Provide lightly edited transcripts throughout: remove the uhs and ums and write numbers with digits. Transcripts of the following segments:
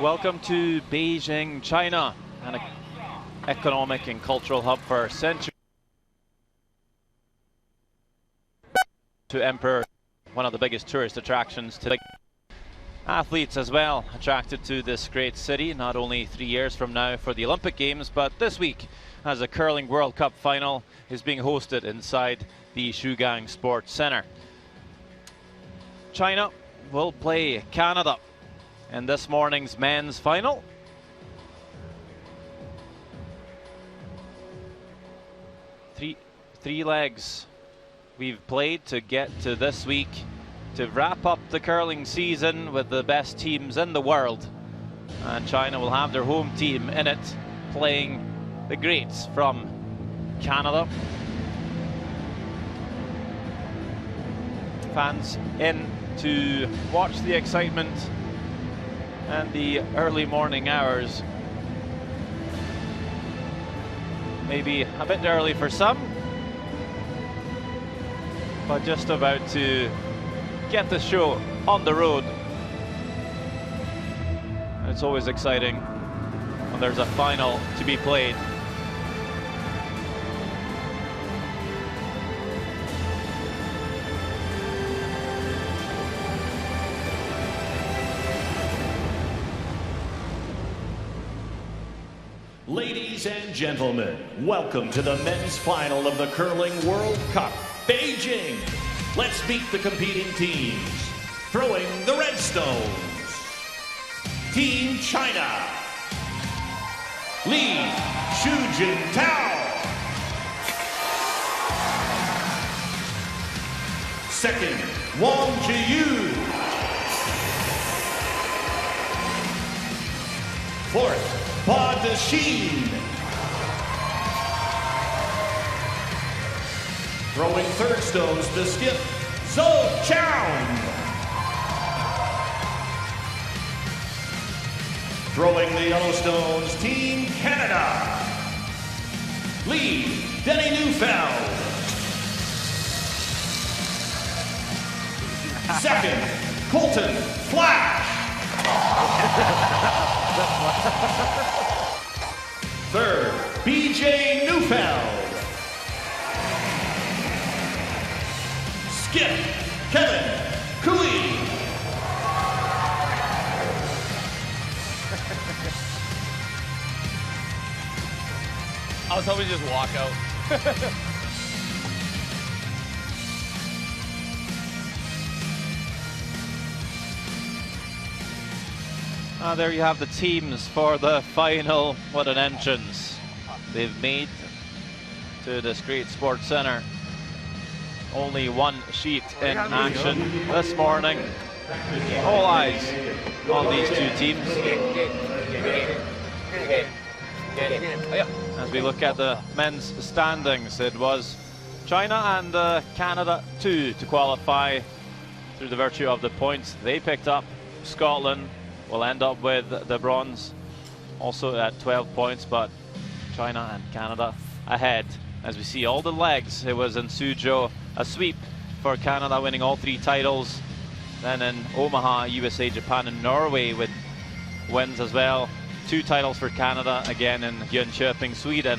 Welcome to Beijing, China, an economic and cultural hub for centuries. To Emperor, one of the biggest tourist attractions today. Athletes as well attracted to this great city, not only 3 years from now for the Olympic Games, but this week as a curling World Cup final is being hosted inside the Shugang Sports Center. China will play Canada in this morning's men's final. Three legs we've played to get to this week to wrap up the curling season with the best teams in the world. And China will have their home team in it, playing the greats from Canada. Fans in to watch the excitement and the early morning hours. Maybe a bit early for some, but just about to get the show on the road. It's always exciting when there's a final to be played. Ladies and gentlemen, welcome to the men's final of the Curling World Cup, Beijing. Let's meet the competing teams. Throwing the red stones, Team China, Li Shujintao. Second, Wang Jiyu. Fourth, Ba Dexin. Throwing third stones to skip, Zhou Chown. Throwing the yellow stones, Team Canada, Lee Denny Neufeld. Second, Colton Flash. Third, BJ Neufeld. Skip, Kevin Cooey. I was hoping to just walk out. There you have the teams for the final. What an entrance they've made to this great sports center. Only one sheet in action this morning. All eyes on these two teams. As we look at the men's standings, it was China and Canada to qualify through the virtue of the points they picked up. Scotland will end up with the bronze, also at 12 points, but China and Canada ahead. As we see all the legs, it was in Suzhou, a sweep for Canada, winning all 3 titles. Then in Omaha, USA, Japan and Norway with wins as well. 2 titles for Canada, again in Jönköping, Sweden.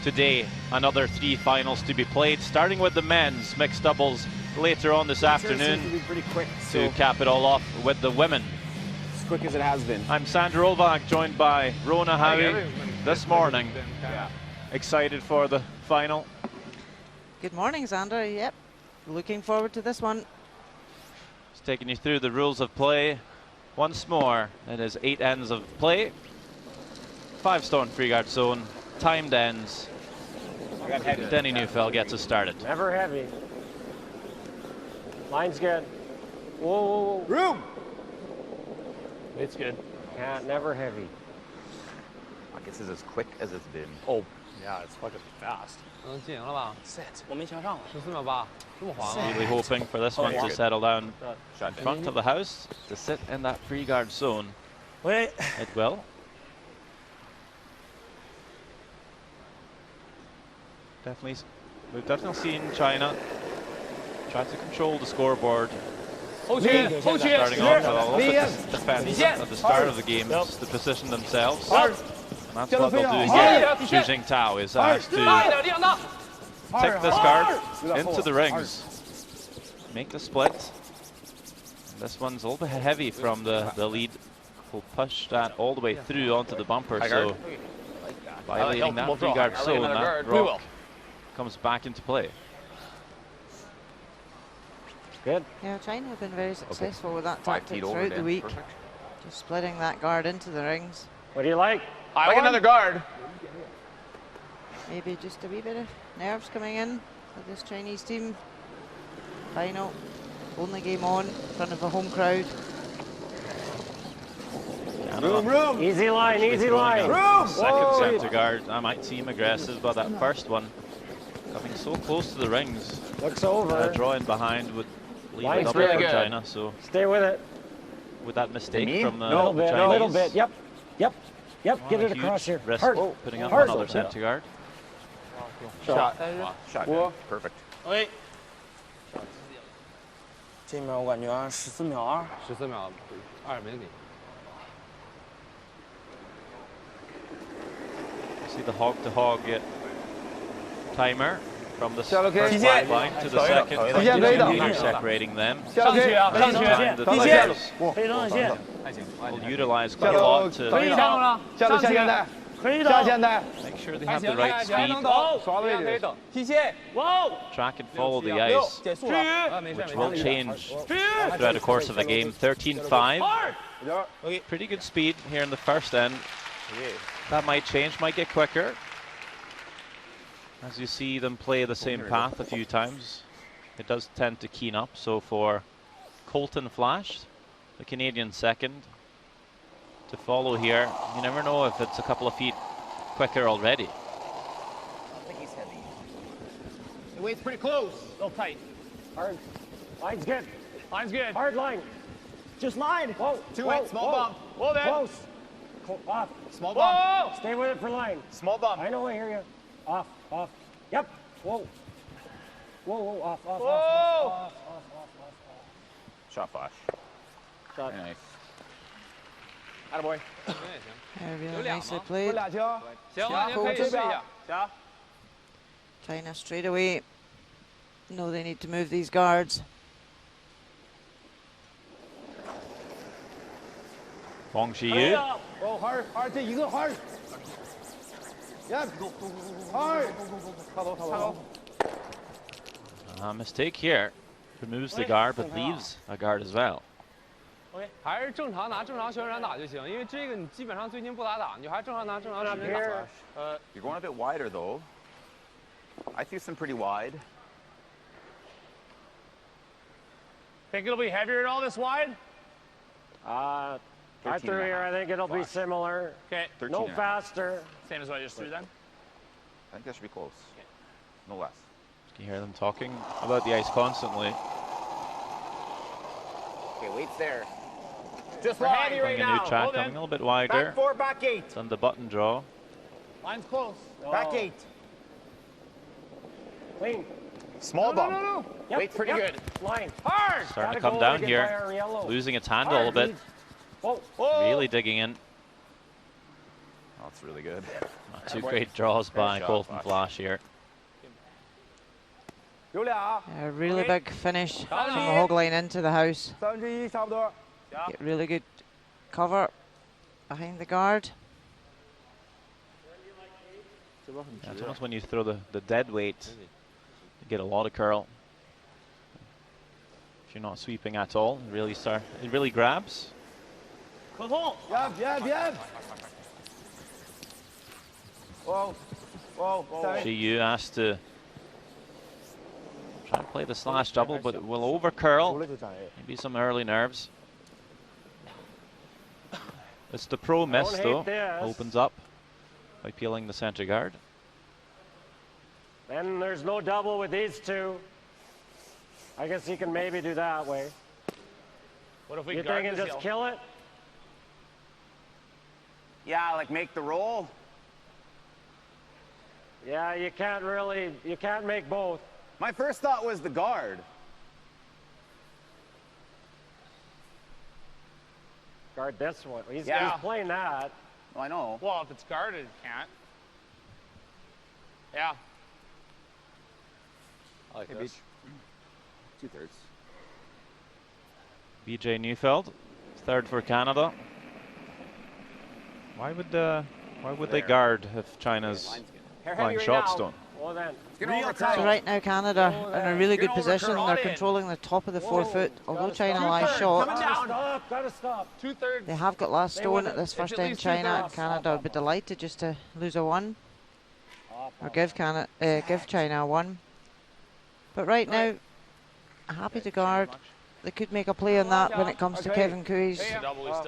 Today, another 3 finals to be played, starting with the men's mixed doubles later on this afternoon to be pretty quick, to cap it all off with the women. As quick as it has been. I'm Sandra Olbach, joined by Rona Howie this morning. Excited for the final? Good morning, Sandra. Yep, looking forward to this one. Just taking you through the rules of play once more. It is 8 ends of play, 5 stone free guard zone, timed ends. Denny Neufeld gets us started. Never heavy. Line's good. Whoa, whoa, whoa. Room! It's good. Yeah, never heavy. I guess it's as quick as it's been. Oh, yeah, it's fucking fast. Sit. Really hoping for this one to settle down in front of the house, to sit in that free guard zone. Wait. It will. We've definitely seen China try to control the scoreboard 后区，后区， Starting off with a lot of defense at the start of the games to position themselves. And that's what they'll do here. Xu Jingtao is asked to 大一点，力量大。 take this guard into the rings, make the split. And this one's a little bit heavy from the lead. Will push that all the way through onto the bumper. So violating that 3-guard zone, that rock comes back into play. Good. Yeah, China have been very successful with that 5 tactic feet over throughout the then. week. Perfect. Just splitting that guard into the rings. What do you like? I like another guard. Maybe just a wee bit of nerves coming in for this Chinese team. Final, only game on in front of a home crowd. Canada Easy line, easy throwing line. a second center guard. I might seem aggressive, but that first one coming so close to the rings, Looks over. drawing behind would leave Line's it up really for good. China. So Stay with it. with that mistake Me? from the Little bit, Chinese, a little bit. Yep, yep, yep. Oh, Get a it across huge here. risk Hard. putting up Hard. another center guard. Shot. Shotgun. Perfect. 这面我感觉14秒2。 14秒2没给。 See the hog-to-hog timer from the Shall first okay? flight line to the second. 2 meters separating them. 上去啊，上去。 Time the 地线 players 可以扔线， will utilize quite a lot to 可以上了，上去。可以扔。 make sure they have the right 还 speed, 能走，刷的位置。提线，哇哦， track and follow the ice, 结束了，没事 which 没 will 事。 change throughout the course of the game. 13-5. Pretty good speed here in the first end. That might change, might get quicker. As you see them play the same path a few times, it does tend to keen up. So for Colton Flash, the Canadian second, to follow here, you never know if it's a couple of feet quicker already. I think he's heavy. The weight's pretty close. A little tight. Hard. Line's good. Line's good. Hard line. Just line. Whoa. Two whoa, weight, small whoa. bump. Whoa then. Close. Off. Small bump. Whoa. Stay with it for line. Small bump. I know, I hear you. Off, off. Yep. Whoa. Whoa, whoa, off, off, Whoa. off, off, off. Shot flash. Shot. Very nice. Attaboy. Really nicely played. 行，您可以试一下。行。 China straight away know they need to move these guards. Wang Shiyu. Oh hard hard 这一个 hard。Yep. Hard. 插头插头。 Mistake here. Removes the guard, but leaves a guard as well. 还是正常拿正常旋转打就行，因为这个你基本上最近不咋打，你就还正常拿正常时间打。 You're going a bit wider though. I see some pretty wide. Think it'll be heavier at all this wide? Right 13 through and a here, I half. think it'll be similar. Okay. 13 No and a half. faster. Same as what I just threw then. I think that should be close. No less. You can hear them talking about the ice constantly. Okay, weight's there. Just We're line. heavy right Playing a new now. track, Hold coming in. a little bit wider. Back 4, back 8. It's on the button draw. Line's close. Back 8. Clean. Small bump. No. Yep, Weight's pretty yep. good. Line. Hard. Starting to Gotta come go down to get here. by our yellow. Losing its hand a little bit. Whoa. Whoa. Really digging in. Oh, that's really good. Not two great draws by shot, Colton Flash. Flash here. A really Okay. big finish from the hog line into the house. 31差不多。 Get really good cover behind the guard. Yeah, it's almost when you throw the dead weight, you get a lot of curl. If you're not sweeping at all, it really grabs. Yep. Whoa. Shiyu has to try to play the slash double, but it will over curl. Maybe some early nerves. It's the pro miss hate though. this. Opens up by peeling the center guard. And there's no double with these two. I guess he can maybe do that way. What if we You guard think and this just hill? kill it? Yeah, like make the roll. Yeah, you can't make both. My first thought was the guard. Guard this one. He's playing that. Oh, I know. Well, if it's guarded, it can't. Yeah. I like this. 2/3. BJ Neufeld, third for Canada. Why would they guard if China's playing shot stone? Well then. So right now Canada in a really good position. They're controlling the top of the 4 foot. Although China lies short, Gotta stop. 2/3. they have got last stone at this first end. China and Canada would be delighted just to lose a 1 or give China a 1. But right now, happy to guard. They could make a play on that when it comes to Kevin Kui's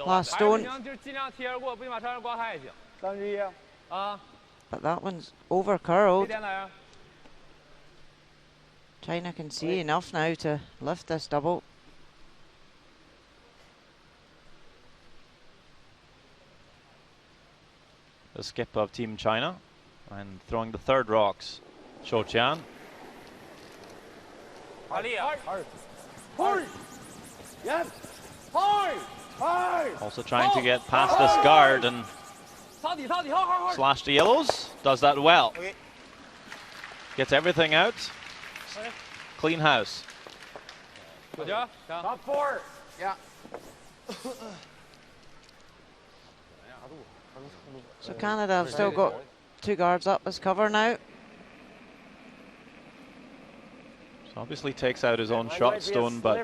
last stone. But that one's over curled. China can see enough now to lift this double. The skip of Team China and throwing the third rocks, Zhou Qian. Also trying to get past this guard and slash the yellows. Does that well. Gets everything out. Clean house. Top 4. Yeah. So Canada have still got 2 guards up as cover now. So obviously takes out his own shot stone, but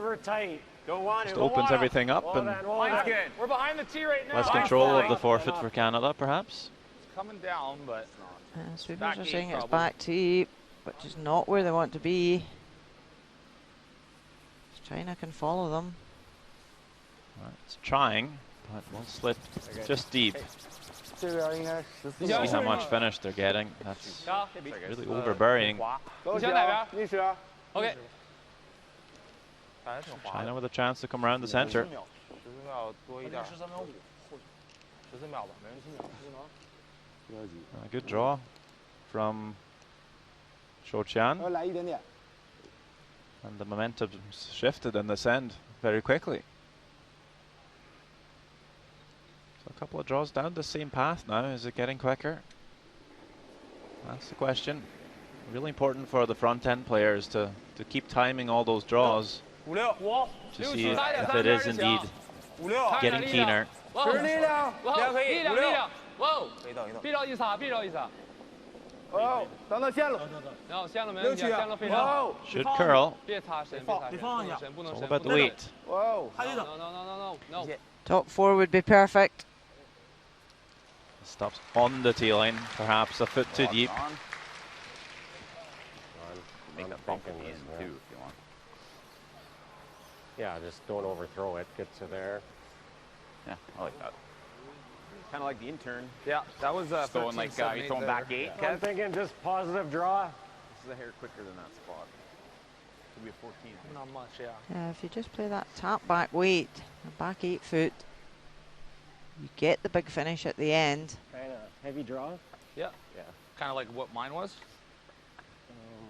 just opens everything up and We're behind the tee right now. less control of the forfeit for Canada, perhaps. It's coming down, but Sweepers are saying it's back tee, which is not where they want to be. China can follow them. Right, it's trying, but will slip just deep. See how much finish they're getting. That's really overburying. Okay. China with a chance to come around the center. A good draw from Zhou Qian. And the momentum shifted in this end very quickly. So a couple of draws down the same path now. Is it getting quicker? That's the question. Really important for the front end players to keep timing all those draws to see if it is indeed getting keener. Should curl. It's all about the weight. Top 4 would be perfect. Stops on the tee line, perhaps a foot too deep. Make a bump in the end too, if you want. Yeah, just don't overthrow it. Get to there. Yeah, I like that. Kind of like the intern. Yeah, that was Going like you throwing back 8. I'm thinking just positive draw. This is a hair quicker than that spot. Could be a 14. Not much, yeah. Yeah, if you just play that tap back weight, the back 8 foot, you get the big finish at the end. Kind of heavy draw. Yeah. Kind of like what mine was.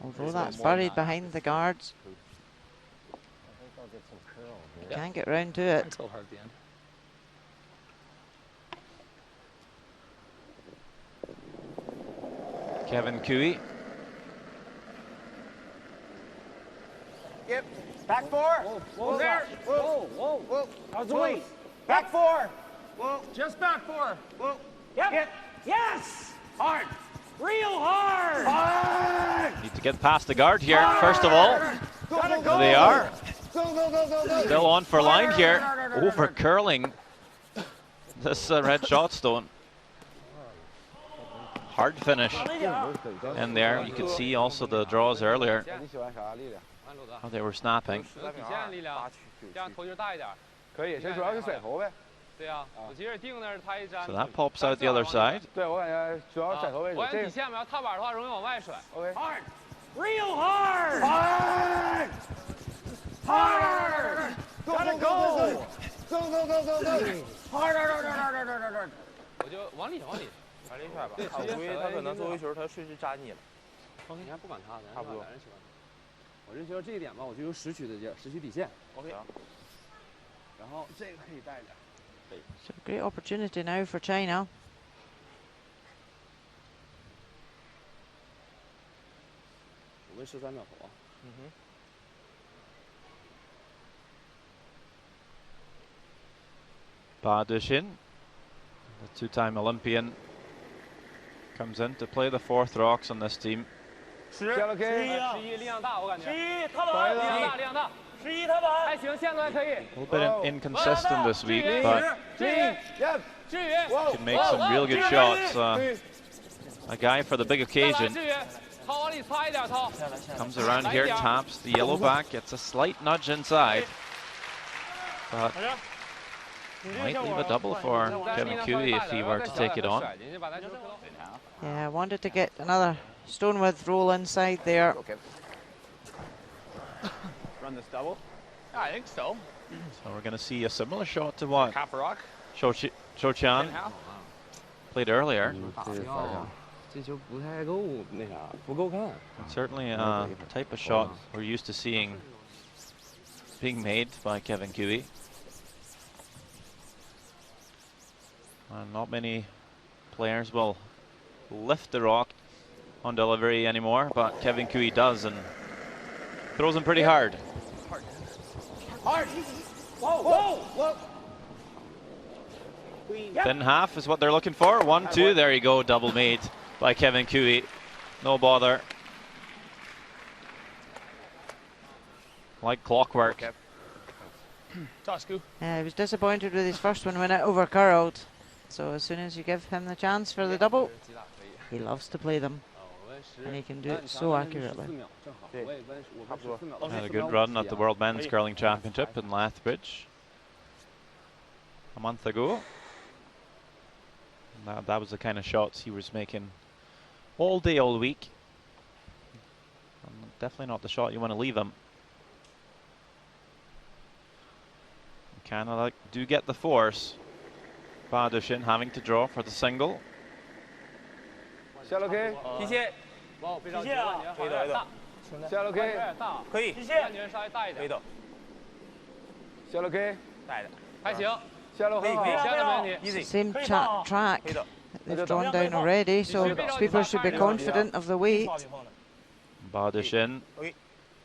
Although that's buried behind the guards, I think I'll get some curl here. can't get round to it. Curled hard at the end. Kevin Kui. Yep. Back 4. Whoa, there. Whoa. How's the weight? Back 4. Whoa. Just back 4. Whoa. Yep. Yes. Hard. Real hard. Need to get past the guard here, first of all. There they are. Still on for line here. Over curling this red shot stone. Hard finish in there. You could see also the draws earlier, how they were snapping. So that pops out the other side. Hard. Real hard. Hard. Hard. Gotta go. Go. Hard. 我就往里。传一下吧，我估计他可能做回球，他顺势扎你了。你还不管他，差不多。我这球这一点吧，我就有10曲的劲儿，10曲底线。OK。然后这个可以带点。So great opportunity now for China. Ba Duxin, the two-time Olympian, comes in to play the fourth rocks on this team. 11 力量大，我感觉。力量大。还行，现在可以。A little bit inconsistent this week, but can make some real good shots. A guy for the big occasion. Comes around here, taps the yellow back, gets a slight nudge inside. But might leave a double for Kevin Cooey if he were to take it on. Yeah, I wanted to get another stone with roll inside there. Run this double? Yeah, I think so. So we're going to see a similar shot to what Half a rock? Shou Qian played earlier. Certainly a type of shot we're used to seeing being made by Kevin Cooey. Not many players will lift the rock on delivery anymore, but Kevin Cooey does and throws him pretty hard. Whoa! Thin half is what they're looking for. 1-2, there you go, double made by Kevin Cooey. No bother. Like clockwork. He was disappointed with his first one when it overcurled. So as soon as you give him the chance for the double, he loves to play them. And he can do it so accurately. Had a good run at the World Men's Curling Championship in Lethbridge a month ago. That was the kind of shots he was making all day, all week. Definitely not the shot you want to leave him. Canada do get the force. Ba Duxin having to draw for the single. 下楼 K， 皮鞋，皮鞋啊，可以的，下楼 K， 可以，感觉稍微大一点，可以的，下楼 K， 带的，还行，下楼很好，下楼没问题 Same track that they've drawn down already, so sweepers should be confident of the weight. Ba Duxin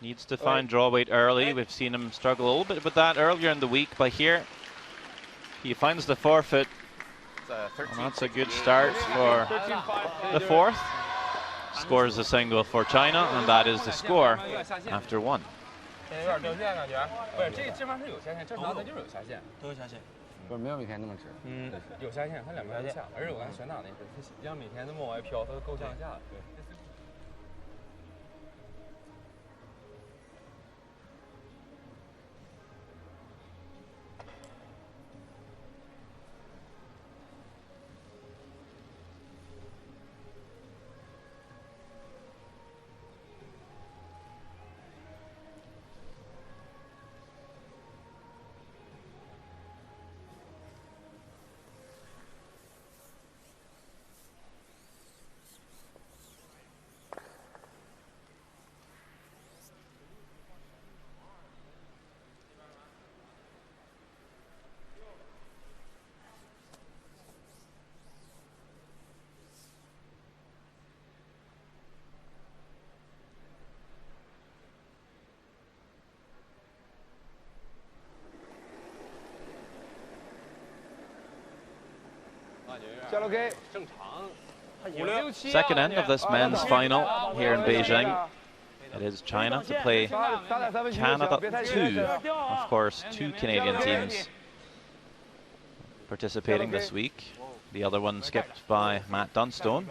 needs to find draw weight early. We've seen him struggle a little bit with that earlier in the week, but here he finds the forfeit. And that's a good start for the fourth. Scores a single for China, and that is the score after one. 有点掉线感觉，不是这方是有下线，正常它就是有下线，都有下线，不是没有每天那么直，有下线，它两边都下，而且我刚才旋打那是，它让每天那么往外飘，它都够向下，对。Second end of this men's final here in Beijing. It is China to play Canada 2. Of course, two Canadian teams participating this week. The other one skipped by Matt Dunstone.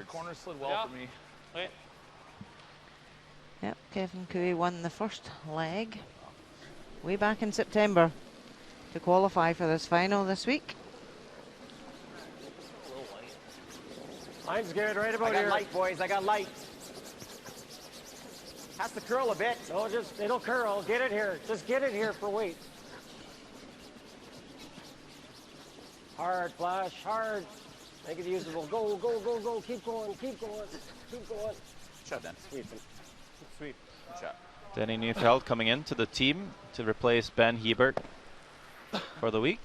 Corner slid well for me. Yep, Kevin Cooey won the first leg way back in September to qualify for this final this week. Line's good, right about here. I got light, boys. I got light. Has to curl a bit. No, just it'll curl. Get it here. Just get it here for weight. Hard, flash, hard. Make it usable. Go, go, go, go. Keep going, keep going, keep going. Shut then. Sweep. Sweep. Shot. Denny Neufeld coming into the team to replace Ben Hebert for the week.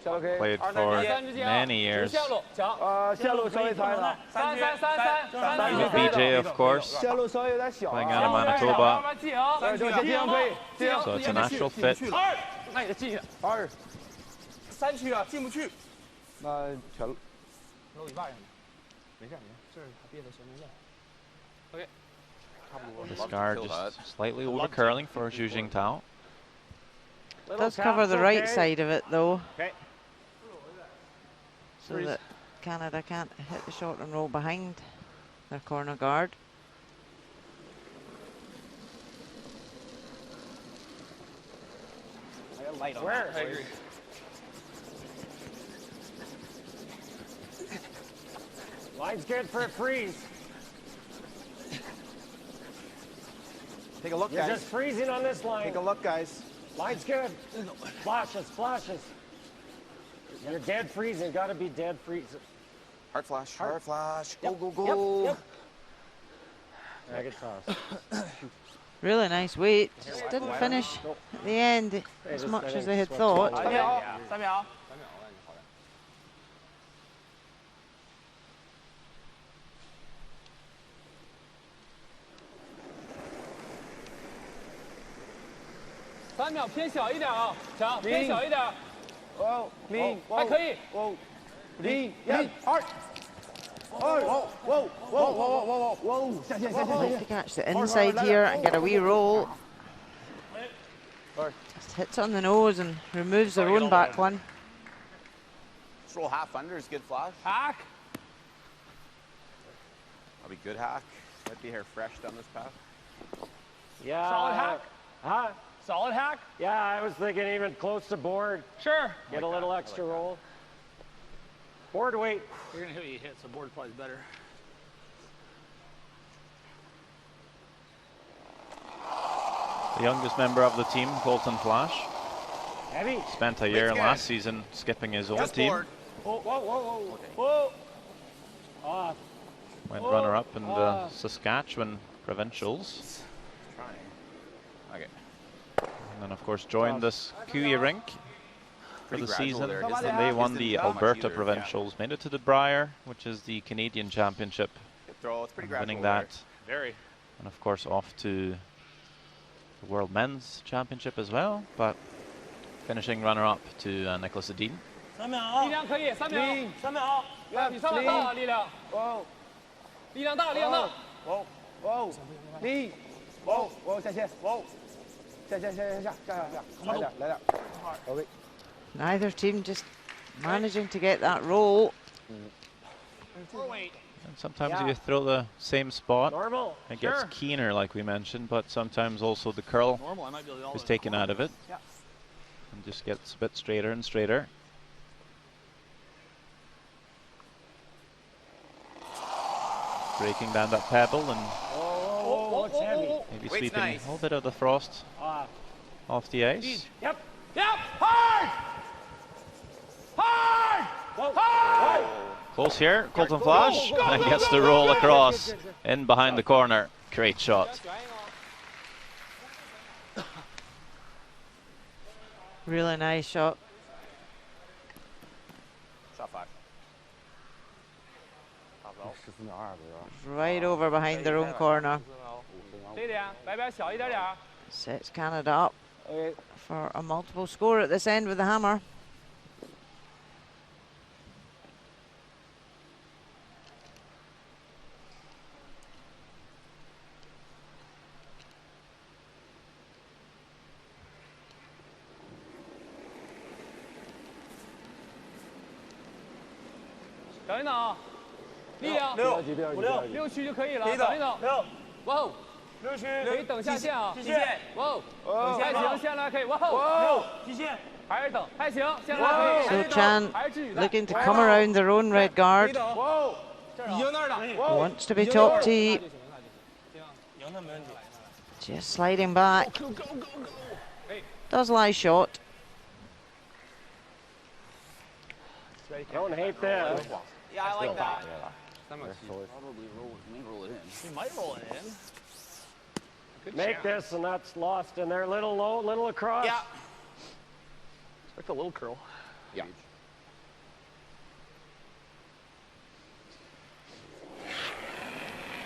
Played for many years. BJ, of course, playing out of Manitoba. So it's a natural fit. This guard just slightly over curling for Zhu Jingtao. Does cover the right side of it though, so that Canada can't hit the shot and roll behind their corner guard. Where? I agree. Line's good for a freeze. Take a look, You're guys. just freezing on this line. Take a look, guys. Line's good. Flashes, flashes. You're dead freezing. Got to be dead freezing. Hard flash, hard flash. Yep, Go, go, go. Yep. Good toss. Really nice weight. Just didn't finish at the end as much as they had thought. 3秒，3秒。3秒偏小一点啊，强，偏小一点。哦，零，还可以。哦，零，2，whoa, 下线， Like to catch the inside here and get a wee roll. Just hits on the nose and removes their own back one. Just roll half under is good flash. Hack. That'll be good hack. Might be hair fresh down this path. Yeah. Solid hack. Huh? Solid hack. Yeah, I was thinking even close to board. Sure. Get a little extra roll. Board weight. You're gonna hit what you hit, so board probably better. The youngest member of the team, Colton Flash, Heavy. spent a year last season skipping his own team. Board. Whoa. Went runner-up in the Saskatchewan Provincials. Okay. And then, of course, joined this Kui rink for the season. There. And they won the Isn't Alberta either, Provincials, made it to the Brier, which is the Canadian Championship, Good throw. It's pretty gradual. winning there. that. Very. And, of course, off to the World Men's Championship as well, but finishing runner-up to Nicholas Edin. 3秒，力量可以，3秒，3秒，比3秒大，力量，力量大，力量大，零，下线，下，来点，OK。 Neither team just managing to get that roll. And sometimes if you throw the same spot, Normal. it gets keener, like we mentioned, but sometimes also the curl is taken out of it and just gets a bit straighter and straighter. Breaking down that pebble and Looks heavy. maybe Weight's sweeping nice. a little bit of the frost off the ice. Yep. hard, hard. Close here, Colton Flash, and gets the roll across in behind the corner. Great shot. Really nice shot. Shot 5. Right over behind their own corner. 这点，白边小一点点。 Sets Canada up for a multiple score at this end with the hammer. Đợi一等啊，力量6区就可以了，等一等。哇哦，6区可以等下线啊，极限。哇哦，还行，线来可以。哇哦，极限。还是等，还行，线来可以。 So Chan looking to come around their own red guard. 已经那儿了。 Wants to be top tee. Just sliding back. Does lie short. Don't hate this. Yeah, I like that. Probably roll it in. We might roll it in. Good Make chance. this, and that's lost in there. Little low, little across. Yeah. Expect a little curl. Yeah.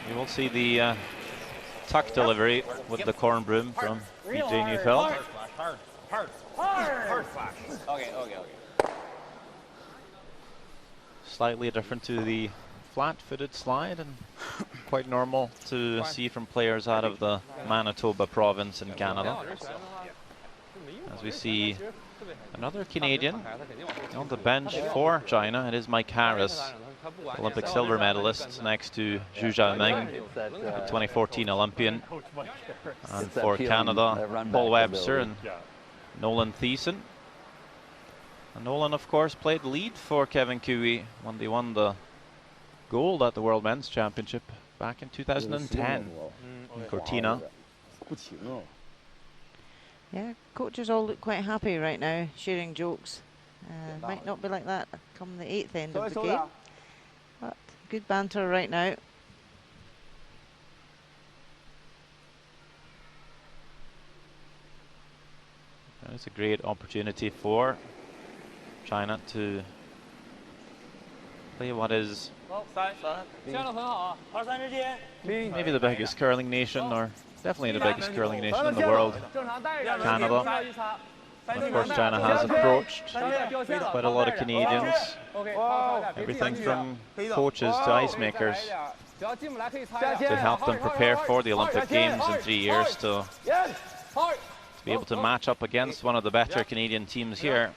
We will see the tuck delivery with the corn broom from BJ Neufeld. Hard flash. Okay. Slightly different to the flat-footed slide and quite normal to see from players out of the Manitoba province in Canada. As we see another Canadian on the bench for China, it is Mike Harris, Olympic silver medalist, next to Zhu Xiaoming, the 2014 Olympian. And for Canada, Paul Webster and Nolan Thiessen. And Nolan, of course, played lead for Kevin Cooey when they won the gold at the World Men's Championship back in 2010 in Cortina. Yeah, coaches all look quite happy right now, sharing jokes. Might not be like that come the 8th end of the game, but good banter right now. And it's a great opportunity for China to play what is maybe the biggest curling nation, or definitely the biggest curling nation in the world, Canada. And of course, China has approached quite a lot of Canadians, everything from coaches to ice makers, to help them prepare for the Olympic Games in 3 years, to be able to match up against one of the better Canadian teams here.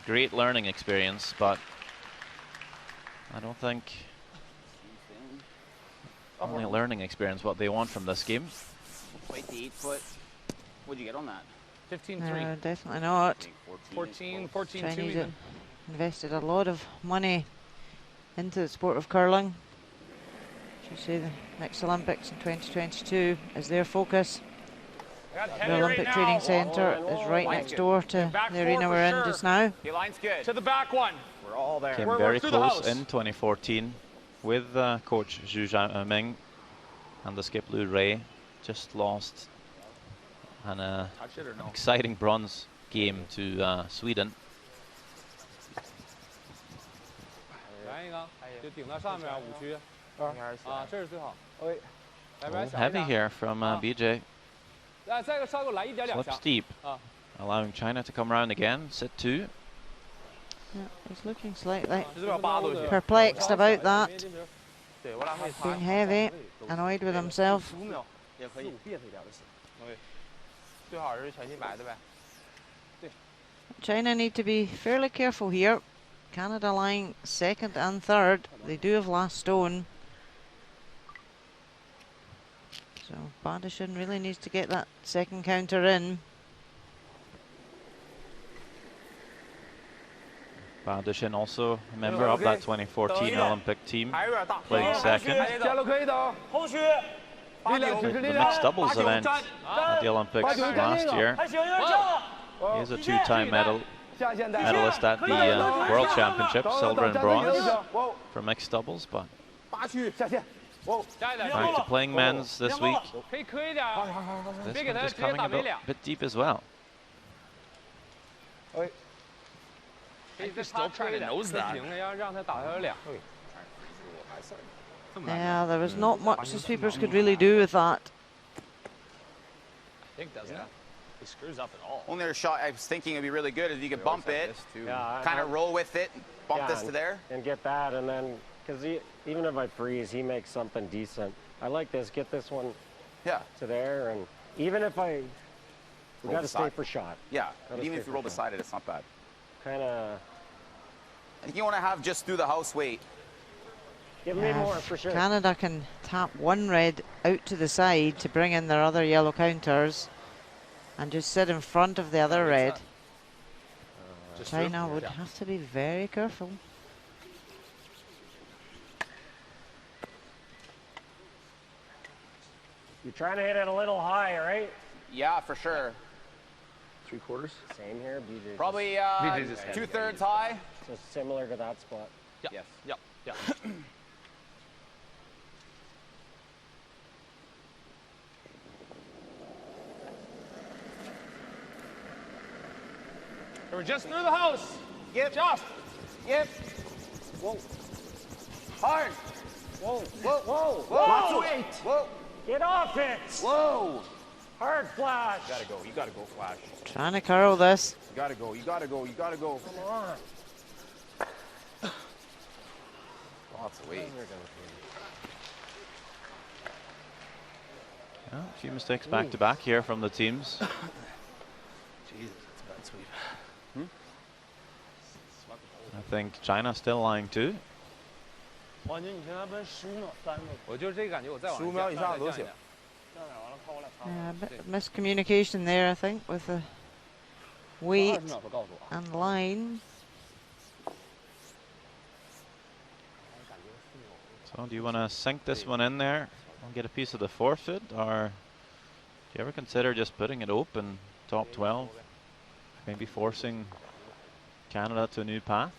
Great learning experience, but I don't think only a learning experience what they want from this game. Wait, the 8 foot. What'd you get on that? 15-3. Definitely not. 14-2 Chinese even. invested a lot of money into the sport of curling. Should say the next Olympics in 2022 is their focus. The Olympic Training Centre is right next door to the arena we're in just now. The line's good. To the back one. We're all there. Came very close in 2014 with coach Zhu Xiaoming and the skip Lou Ray. Just lost an exciting bronze game to Sweden. Heavy here from BJ. Slip steep, allowing China to come around again, sit 2. Yeah, he's looking slightly perplexed about that. Being heavy, annoyed with himself. China need to be fairly careful here. Canada lying 2nd and 3rd. They do have last stone. So Badishin really needs to get that second counter in. Badishin also a member of that 2014 Olympic team, playing second. Played the mixed doubles event at the Olympics last year. He is a 2-time medalist at the World Championship, silver and bronze for mixed doubles, but back to playing men's this week. This one just coming a bit deep as well. He's still trying to nose that. Yeah, there was not much the sweepers could really do with that. I think doesn't it? He screws up at all. Only other shot I was thinking would be really good if you could bump it, kind of roll with it, bump this to there. And get that, and then, because even if I freeze, he makes something decent. I like this, get this one to there, and even if we got to stay for shot. Yeah, even if you roll beside it, it's not bad. Kind of. I think you want to have just through the house weight. Give me more, for sure. Canada can tap one red out to the side to bring in their other yellow counters and just sit in front of the other red. China would have to be very careful. You're trying to hit it a little high, right? Yeah, for sure. 3/4. Same here, BJ. Probably 2/3 high. So similar to that spot. Yep. Yes. Yep. Yeah. We're just through the house. Yep. Just. Yep. Whoa. Hard. Whoa, whoa, whoa, Whoa. Lots of Whoa. weight. Whoa. Get off it. Whoa. Hard flash. You gotta go. You gotta go, Flash. Trying to curl this. You gotta go. You gotta go. You gotta go. Come on. Lots of weight. Yeah, a few mistakes back to back here from the teams. Jesus, that's a bad sweep. I think China still lying too. 王军，你跟他奔15秒3个。我就是这个感觉，我再往15秒以上都行。A bit of miscommunication there, I think, with the weight and line. So do you want to sink this one in there and get a piece of the forfeit, or do you ever consider just putting it open, top 12, maybe forcing Canada to a new path?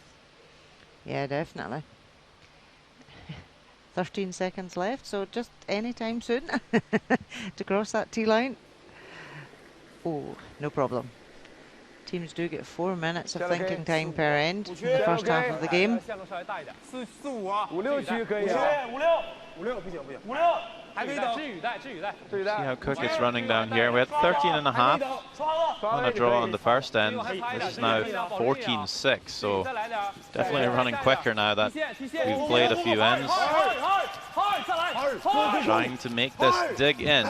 Yeah, definitely. 13 seconds left, so just any time soon to cross that T-line. Oh, no problem. Teams do get 4 minutes of thinking time per end in the first half of the game. See how Cook is running down here. We had 13.5 on a draw on the first end. This is now 14.6, so definitely running quicker now that we've played a few ends. Trying to make this dig in,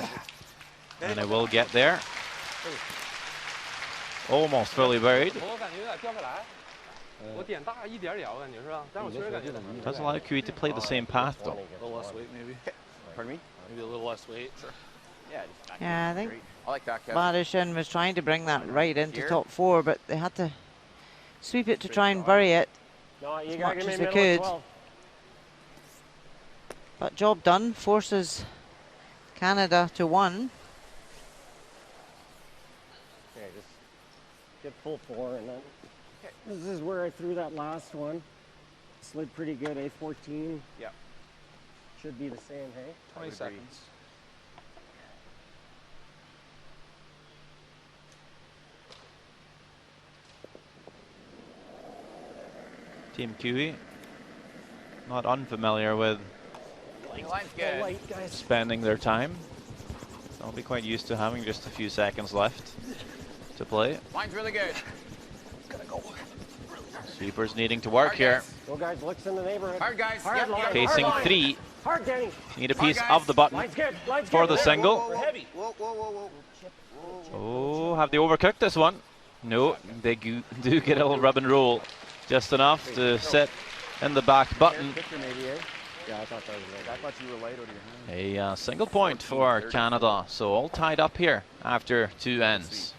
and it will get there. Almost fully buried. Doesn't allow Kui to play the same path though. A little less weight, maybe. Pardon me? Maybe a little less weight. Sure. Yeah, I think I like that, Kevin. Ladishin was trying to bring that right into top 4, but they had to sweep it to try and bury it as much as they could. But job done, forces Canada to 1. Okay, just get full 4, and then this is where I threw that last one. Slid pretty good, A14. Yeah. Should be the same, hey? 20 seconds. Team Kiwi, not unfamiliar with spending their time. They'll be quite used to having just a few seconds left to play. Line's really good. Sweepers needing to work here. Go guys, looks in the neighborhood. Hard, guys. Hard line. Pacing Hard 3. Hard, Danny. Need a piece of the button Line's good. Line's for good. the single. Whoa, heavy. Whoa, whoa, whoa, whoa. Oh, have they overcooked this one? No, they do get a little rub and roll. Just enough to sit in the back button. Yeah, I thought that was late. I thought you were late over your hand. A single point for Canada. So all tied up here after 2 ends.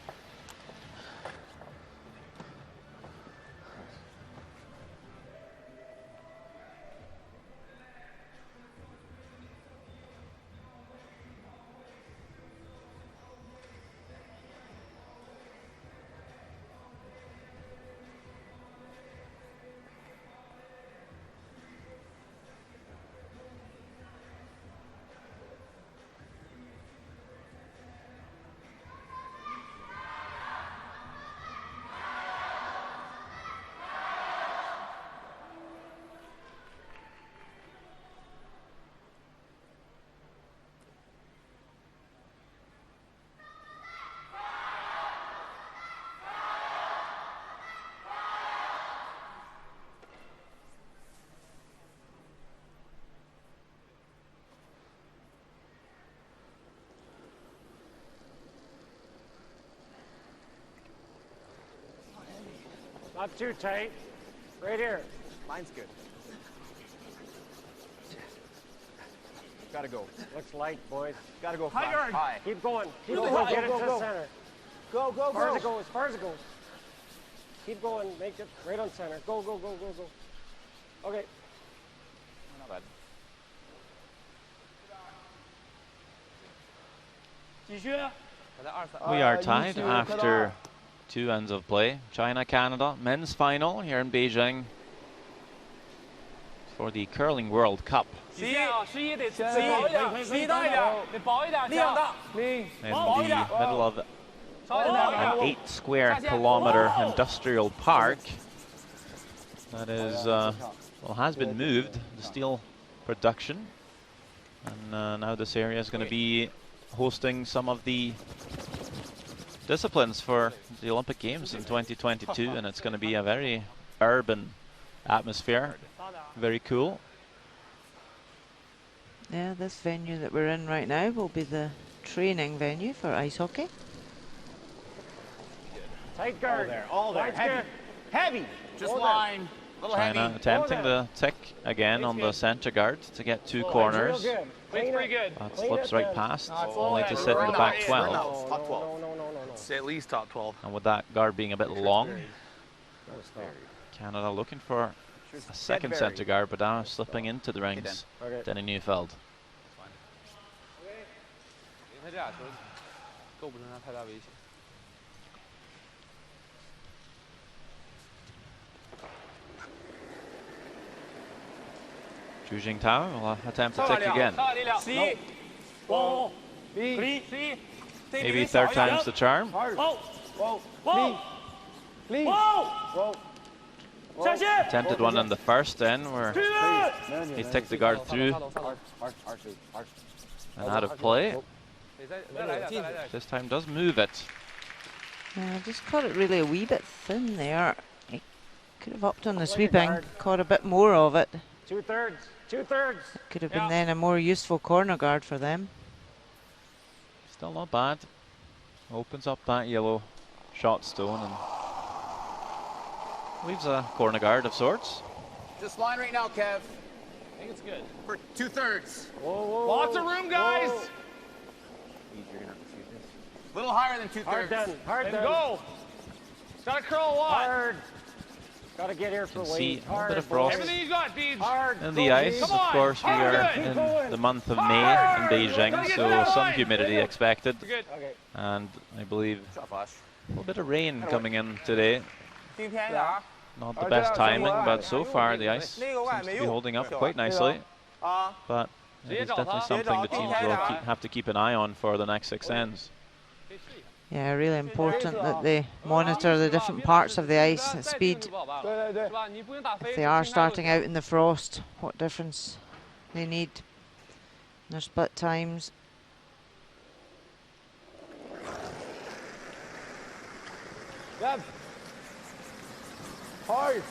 Not too tight. Right here. Line's good. Gotta go. Looks light, boys. Gotta go. High guard. High. Keep going. Keep Go, going. go, Get it go, to go. the center. Go, go, As far as go. it goes. As far as it goes. Keep going. Make it right on center. Go, go, go, go, go. Okay. Not bad. We are tied after 2 ends of play. China-Canada men's final here in Beijing. for the Curling World Cup. In the middle of an 8 square kilometer industrial park that is, well, has been moved, the steel production. And now this area is going to be hosting some of the disciplines for the Olympic Games in 2022, and it's going to be a very urban atmosphere. Very cool. Yeah, this venue that we're in right now will be the training venue for ice hockey. Tight guard. All there. Heavy. Heavy. Just line. China attempting the tick again on the center guard to get 2 corners. Pretty good. That slips right past, only to sit in the back 12. Top 12. It's at least top 12. And with that guard being a bit long, Canada looking for a second center guard, but now slipping into the rings. Denny Neufeld. Zhu Jingtao will attempt to tick again. Maybe third time's the charm. Attempted one in the first then, where he ticked the guard through and out of play. This time does move it. Yeah, just caught it really a wee bit thin there. He could have upped on the sweeping, caught a bit more of it. 2/3. Could have been then a more useful corner guard for them. Still not bad. Opens up that yellow shot stone and leaves a corner guard of sorts. Just line right now, Kev. I think it's good. For 2/3. Lots of room, guys. A little higher than 2/3. Hard done. Go. Gotta curl a lot. Hard. Gotta get here for See weight. a little bit of frost Everything you got, Deeds. in the ice. Of course, we are in the month of May in Beijing, so some humidity expected. Good. And I believe a little bit of rain coming in today. Not the best timing, but so far the ice seems to be holding up quite nicely. But it is definitely something the teams will have to keep an eye on for the next 6 ends. Yeah, really important that they monitor the different parts of the ice at speed. If they are starting out in the frost, what difference they need in their split times. Hard.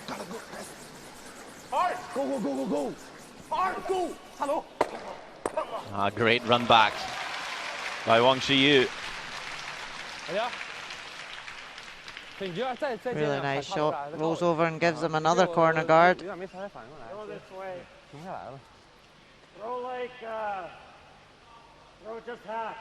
Go. Hard. Go. Hello. Great run back by Wang Shiyu. Really nice shot. Rolls over and gives them another corner guard. Throw this way. Throw like, throw just half.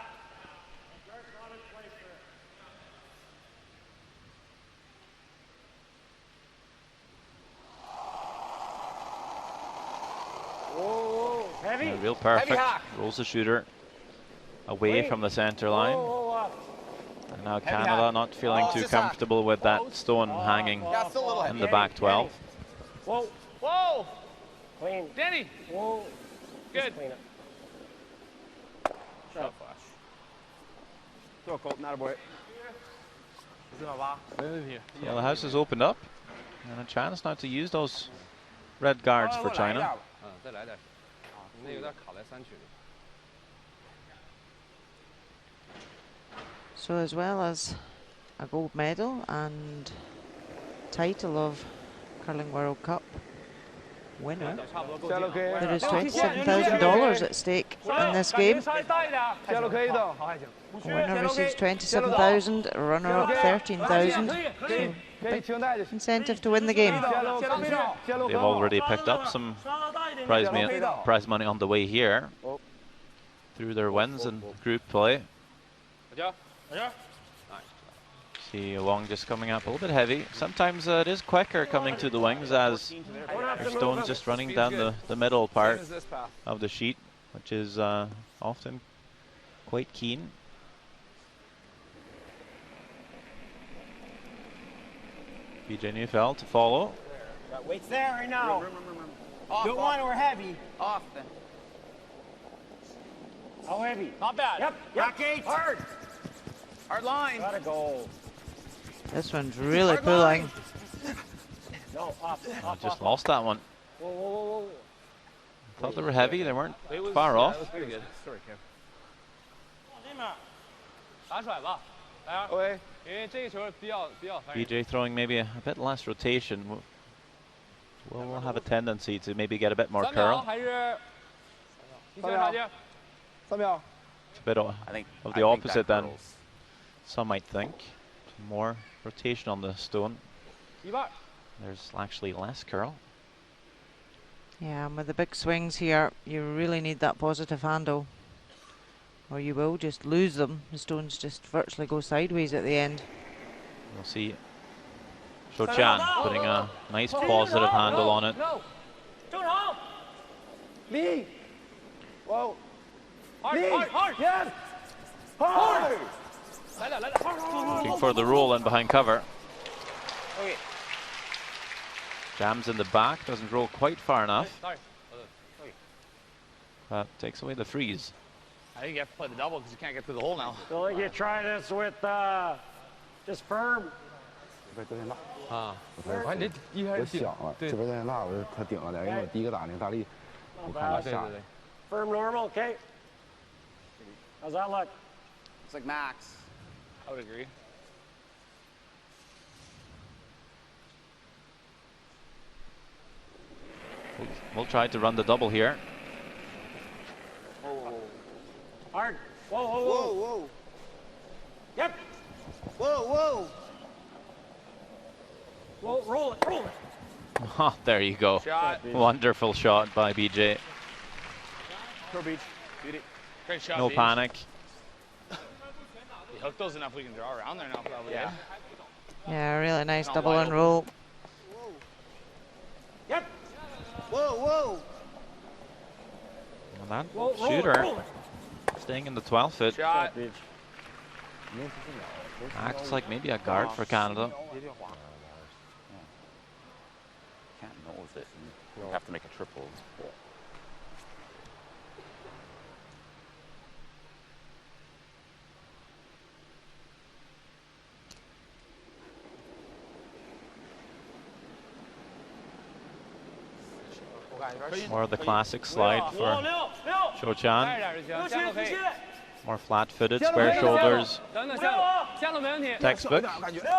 Whoa, heavy. Real perfect. Rolls the shooter away from the center line. And now Canada not feeling too comfortable with that stone hanging in the back 12. Whoa. Clean. Denny. Whoa. Good. Clean it. Shot flash. Throw a Colt, not a boy. Yeah, the house has opened up, and a chance now to use those red guards for China. So as well as a gold medal and title of Curling World Cup winner, there is $27,000 at stake in this game. Winner receives $27,000, runner-up $13,000. So incentive to win the game. They've already picked up some prize money on the way here through their wins in group play. See Wong just coming up a little bit heavy. Sometimes it is quicker coming to the wings as their stone's just running down the middle part of the sheet, which is often quite keen. BJ Neufeld to follow. Weight's there right now. Don't want or heavy. Off then. How heavy? Not bad. Yep. Back eight. Hard. Hard line. Gotta go. This one's really pulling. No, up. Just lost that one. Whoa, whoa, whoa, whoa. Thought they were heavy. They weren't far off. That was pretty good. Sorry, Cam. 打出来吧，来啊！ Okay. 因为这个球比较烦人。 BJ throwing maybe a bit less rotation. We'll have a tendency to maybe get a bit more 3秒 curl. 还是一线差距？ 3秒. It's a bit of the opposite than some might think. More rotation on the stone. 一半。 There's actually less curl. Yeah, and with the big swings here, you really need that positive handle, or you will just lose them. The stones just virtually go sideways at the end. We'll see Shou Chan putting a nice positive handle on it. Me. Whoa. Hard, hard. Yes. Hard. 来了。 Looking for the roll in behind cover. Okay. Jams in the back, doesn't roll quite far enough. Sorry. But takes away the freeze. I think you have to play the double because you can't get through the hole now. So you try this with just firm. 啊，完这一开始顶，对，这边在那我他顶了点，因为我第一个打那个大力，我看他下。Firm normal, okay. How's that look? It's like max. I would agree. We'll try to run the double here. Hard. Whoa, whoa, Whoa, whoa. whoa. Yep. Whoa, whoa. Whoa, roll it, roll it. Oh, there you go. Shot. Wonderful shot by BJ. Pro Beach. Beauty. Great shot. No Beach. panic. You hooked those enough we can draw around there now, probably. Yeah. Yeah, really nice Not double wide and open. roll. Yep. Whoa, whoa. Well, that Roll, roll shooter it, roll it. staying in the 12 foot. Shot. Acts like maybe a guard for Canada. Can't nose it. You have to make a triple. More of the classic slide for Shou 快 Chan. 点就行，下路可以。 More flat-footed, square shoulders. 等等下路没问题， Textbook.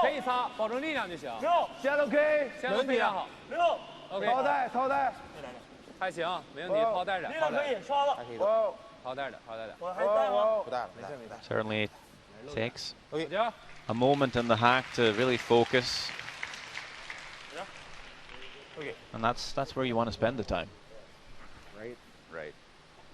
可以擦，保证力量就行。下路 OK。下路非常好。OK。抛带，抛带。还行，没问题，抛带着，抛带着，哇，抛带着，抛带着。我还带吗？不大，没事没事。 Certainly takes 行。 a moment in the hack to really focus. And that's where you want to spend the time. Right. Right.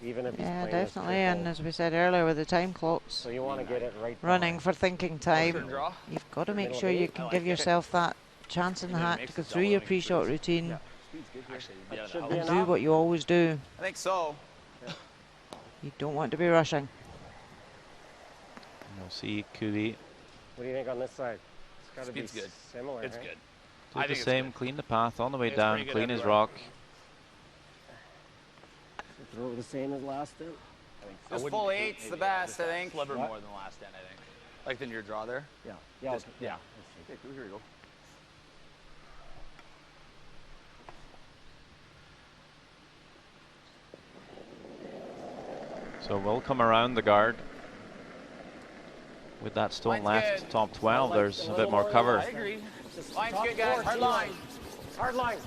Even if he's Yeah, playing this definitely. And triple. as we said earlier, with the time clocks So you want to get it right. running for thinking time, Draw. you've got to make sure you can give yourself that chance in the hack to go through your pre-shot routine Actually, yeah, Should that be and helps. do what you always do. I think so. You don't want to be rushing. You'll see Kui What do you think on this side? It's got to be Speed's good. similar. It's right? good. do I the think it's same, good. clean the path on the way It's down, pretty good clean his everywhere. rock. Throw the same as last time. I Just wouldn't full do eight's maybe the best, just I a think. Sliver What? more than last end, I think. Like than your draw there. Yeah. Yeah. Just- Yeah. Okay, here you go. So we'll come around the guard. With that stone Line's left, good. top 12, there's a bit more cover. I agree. Line's good, guys. Hard line. Hard line.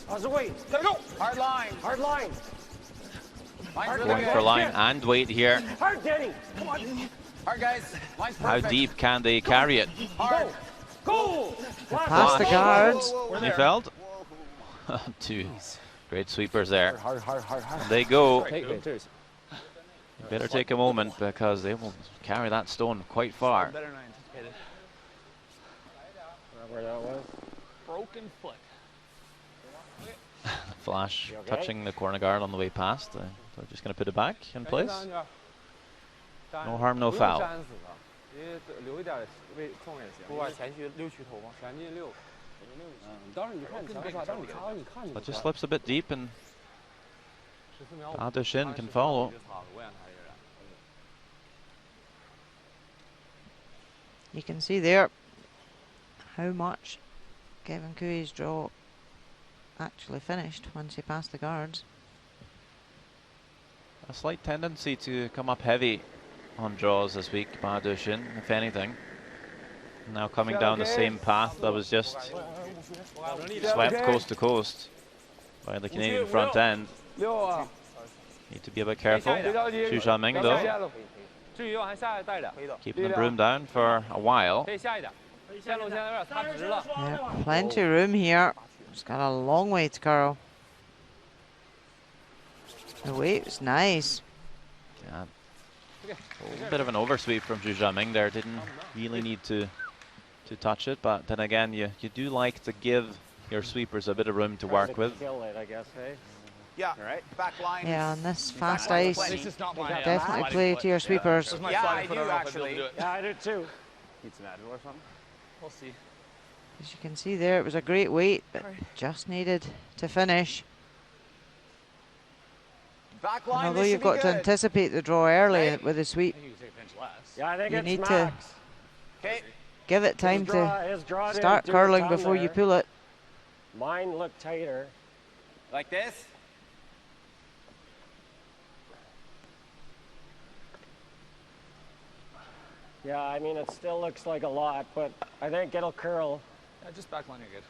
How's the weight? Let go. Hard line. Hard line. Line's really Going good. for line and weight here. Hard, Denny. Hard, guys. Line's How perfect. deep can they carry it? Hard. Go. Past the guards. Niefeld? Two great sweepers there. Hard, hard, hard, hard. And they go. Take it. You better take a moment because they will carry that stone quite far. Better than I anticipated. Where that was? Broken foot. Flash You okay? touching the corner guard on the way past. So just going to put it back in place. No harm, no foul. 因为留一点位冲也行。不把前区6区投吗？前进6。But just slips a bit deep and Ba Duxin can follow. You can see there how much Kevin Koe's draw actually finished once he passed the guards. A slight tendency to come up heavy on draws this week, Ba Duxin, if anything. Now coming down the same path that was just swept coast to coast by the Canadian front end. Need to be a bit careful. Xu Xiaoming though, keeping the broom down for a while. Yeah, plenty of room here. It's got a long way to curl. The weight was nice. Yeah. A little bit of an oversweep from Xu Xiaoming there. Didn't really need to touch it, but then again, you do like to give your sweepers a bit of room to work with. Yeah, right. Back line. Yeah, on this fast ice, definitely play to your sweepers. Yeah, I do actually. Yeah, I do too. Need some Advil or something? We'll see. As you can see there, it was a great weight, but just needed to finish. Back line, And although you've got to anticipate the draw early with the sweep, you need to give it time to start curling before you pull it. Mine looked tighter. Like this? Yeah, I mean, it still looks like a lot, but I think it'll curl. Yeah, just backline, you're good.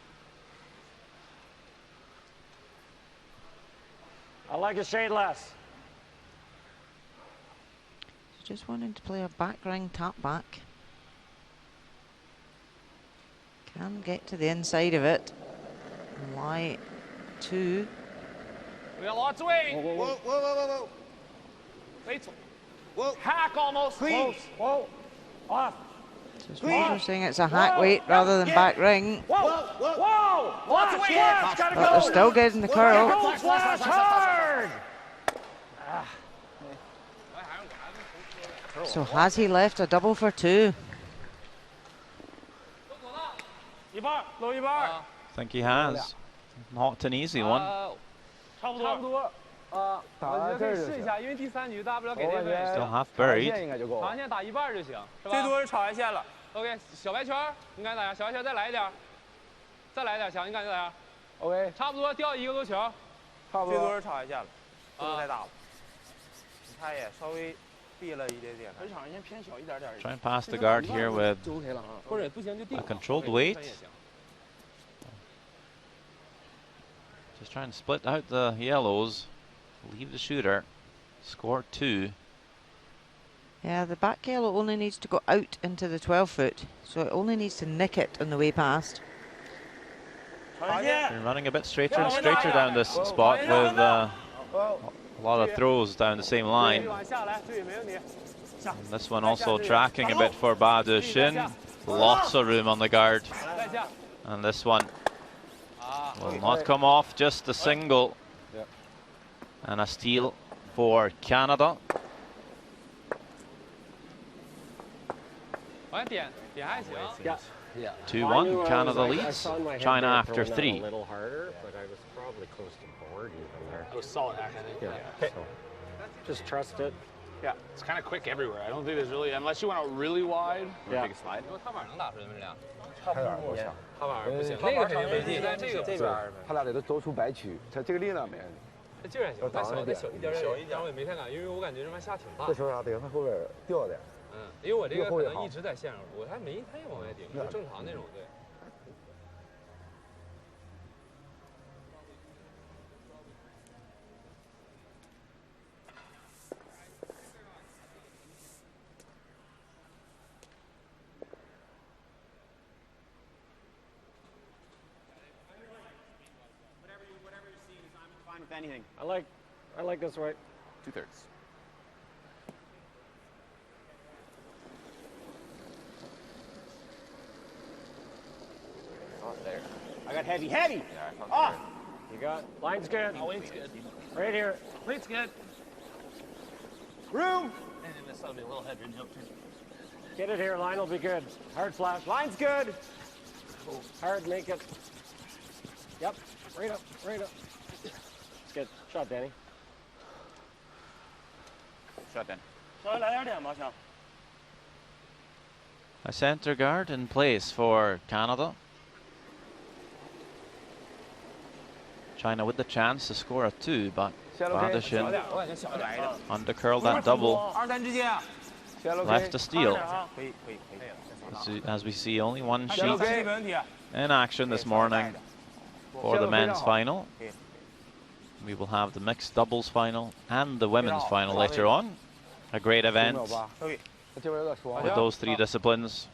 I like a shade less. Just wanting to play a back ring tap back. Can get to the inside of it. Lie two. We got lots of weight. Whoa, whoa, whoa, whoa, whoa. Wait. Whoa. Hack almost. Clean. Close. Whoa. Off. Just saying it's a hack weight rather than back ring. Whoa. Whoa. Whoa. Lots of weight. Gotta But they're still getting the curl. Go flash hard. So has he left a double for two? I think he has. Not an easy one. 差不多。我觉得可以试一下，因为第3局大不了给内分。 Still half buried. 长线打一半就行，是吧？最多是炒完线了。OK， 小白圈，你感觉咋样？小白圈再来一点，再来一点强，你感觉咋样 ？OK， 差不多掉1个多球，差不多。最多是炒完线了，不能再打了。他也稍微闭了一点点。本场先偏小一点点。Try and pass the guard here with a controlled weight. Just trying to split out the yellows, leave the shooter, score 2. Yeah, the back yellow only needs to go out into the 12 foot, so it only needs to nick it on the way past. Been running a bit straighter and straighter down this spot with a lot of throws down the same line. And this one also tracking a bit for Ba Duxin. Lots of room on the guard. And this one will not come off, just a single. And a steal for Canada. 2-1, Canada leads. China after 3. A little harder, but I was probably close to board even there. It was solid action. Yeah. So just trust it. Yeah, it's kind of quick everywhere. I don't think there's really, unless you went out really wide. Yeah. Take a slide. 踏板不行，那个肯定没劲，但这个这边他俩得都走出白区，在这个力量没。劲儿还行，但小一点点，我也没太敢，因为我感觉这边下挺大。这时候啥得他后边掉点。因为我这个可能一直在线上，我还没太往外顶，就正常那种，对。Fine with anything. I like this way. 2/3. There. I got heavy. Yeah, Off. You got line's good. Weight's good. Right here. Weight's good. Room. And then this will be a little heavier jump too. Get it here. Line will be good. Hard flash. Line's good. Hard, make it. Yep, right up, right up. It's good. Shot, Danny. Shot, Danny. A center guard in place for Canada. China with the chance to score a 2, but Badishin undercurled that double. Left to steal. As we see, only one sheet in action this morning for the men's final. We will have the mixed doubles final and the women's final later on. A great event with those 3 disciplines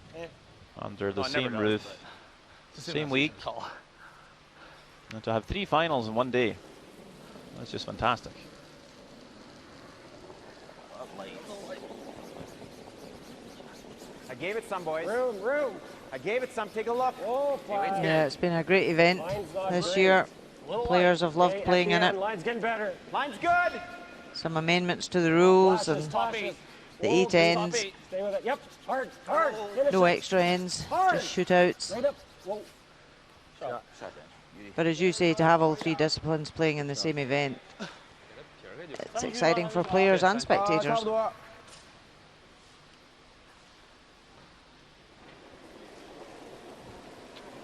under the same roof, same week. And to have 3 finals in one day, that's just fantastic. I gave it some, boys. Room. I gave it some. Take a look. Oh, yeah, it's been a great event this year. Players have loved playing in it. Line's getting better. Line's good. Some amendments to the rules and the 8 ends. Stay with it. Yep. Hard. No extra ends, just shootouts. Right up. Whoa. But as you say, to have all 3 disciplines playing in the same event, it's exciting for players and spectators.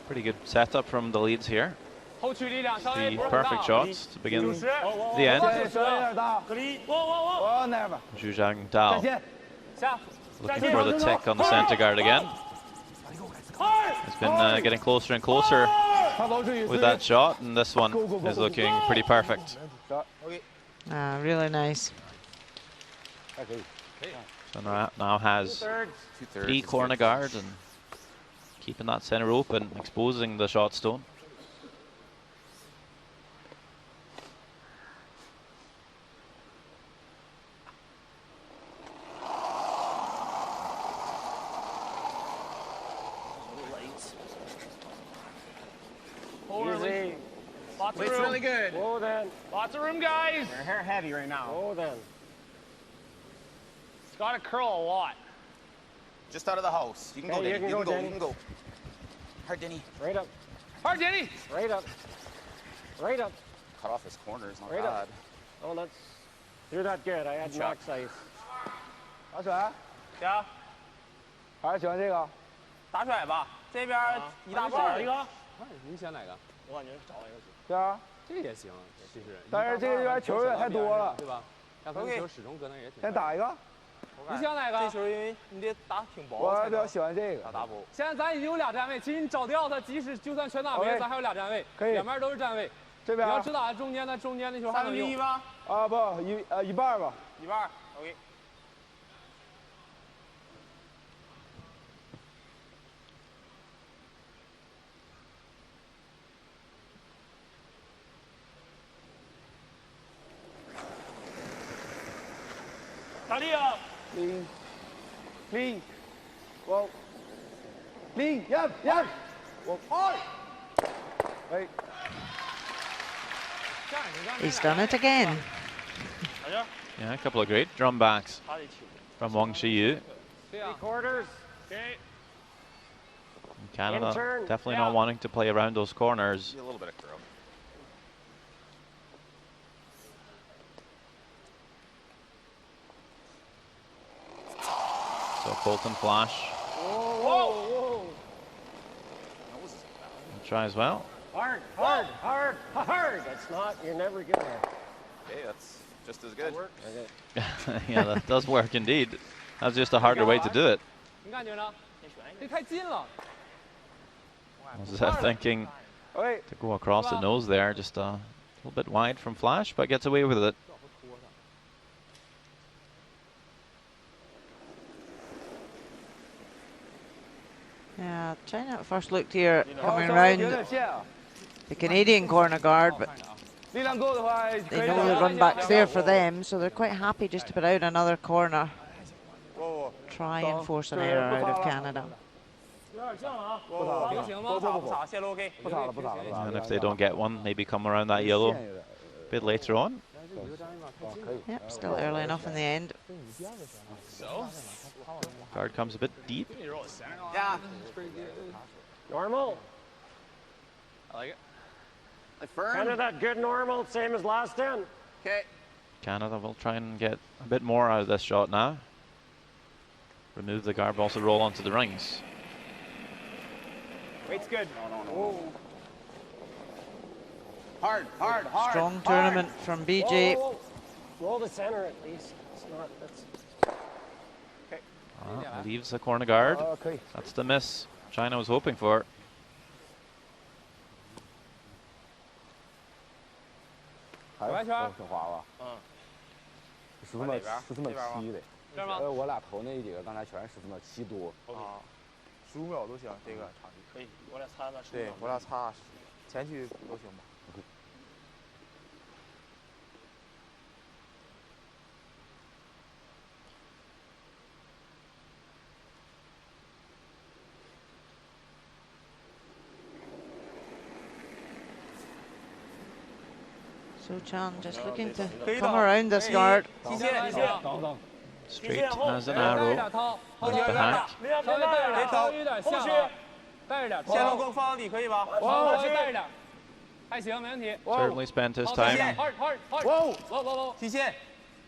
Pretty good setup from the leads here. 3 perfect shots to begin the end. Zhu Zhang Dao looking for the tick on the center guard again. It's been getting closer and closer with that shot, and this one is looking pretty perfect. Really nice. So now has 3 corner guards and keeping that center open, exposing the shot stone. Easy. Lots of It's room. really good. Whoa, then. Lots of room, guys. They're hair heavy right now. Whoa, then. It's got to curl a lot. Just out of the house. You can go, Hey, Denny. you can go. Hard, Denny. Right up. Hard, Denny. Right up. Right up. Cut off his corners, not Right bad. up. Oh, that's. You're not good. I had max ice. 打水，行，还是喜欢这个。打甩吧，这边一大半一个。你想哪个？我感觉找一个。对啊，这也行，其实。但是这个地方球有点太多了，对吧？让他们球始终搁那也挺。先打一个。你想哪个？这球因为你得打挺薄。我比较喜欢这个。打大波。现在咱已经有2站位，其实你找掉他，就算全打没，咱还有2站位，可以，两边都是站位。这边你要只打中间，那中间那球还能用。3-1吧？啊不，一半吧。一半 ，OK。打力啊！Clean，我 clean，我开。喂。He's done it again. Yeah, a couple of great drum backs from Wang Shiyu. 3/4. Canada definitely not wanting to play around those corners. A little bit of curl. So Colton Flash. Whoa. Try as well. Hard. That's not, you're never good at. Okay, that's just as good. Okay. Yeah, that does work indeed. That's just a harder way to do it. Was thinking to go across the nose there, just a little bit wide from Flash, but gets away with it. Yeah, China at first looked here, coming around the Canadian corner guard, but they know the run back's there for them, so they're quite happy just to put out another corner. Try and force an error out of Canada. And if they don't get one, maybe come around that yellow a bit later on. Yep, still early enough in the end. Guard comes a bit deep. Yeah. Normal. I like it. Like firm. Kind of that good normal, same as last in. Okay. Canada will try and get a bit more out of this shot now. Remove the guard, but also roll onto the rings. Weight's good. No. Hard. Strong tournament from BJ. Whoa. Roll the center at least. It's not. That's. Leaves the corner guard. That's the miss China was hoping for.挺滑吧？是这么7的。我俩投那几个刚才全是这么7多。啊，15秒都行，这个场地。可以，我俩擦个。对，我俩擦前区都行吧。So Chan just looking to come around this guard. Straight as an arrow. On the back. Certainly spent his time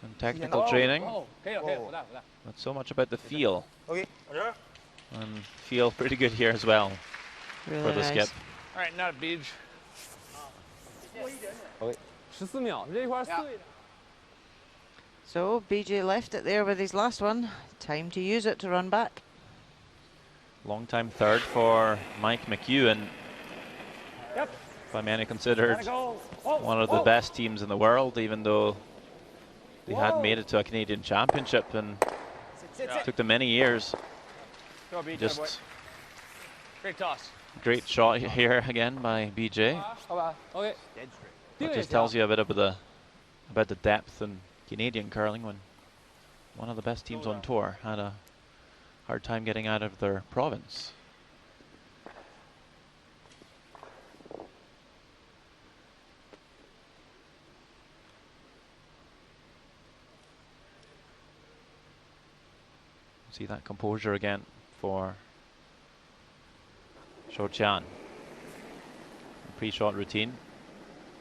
in technical training. Not so much about the feel. And feel pretty good here as well Really for the nice. skip. All right, now Beej. 14秒，这一块4位的。 So BJ left it there with his last one. Time to use it to run back. Long-time third for Mike McEwen. Yep. By many considered one of the best teams in the world, even though they hadn't made it to a Canadian championship, and took them many years. Just Great toss. great shot here again by BJ. OK。 That just tells you a bit about the depth in Canadian curling when one of the best teams on tour had a hard time getting out of their province. See that composure again for Shou Qian. Pre-shot routine.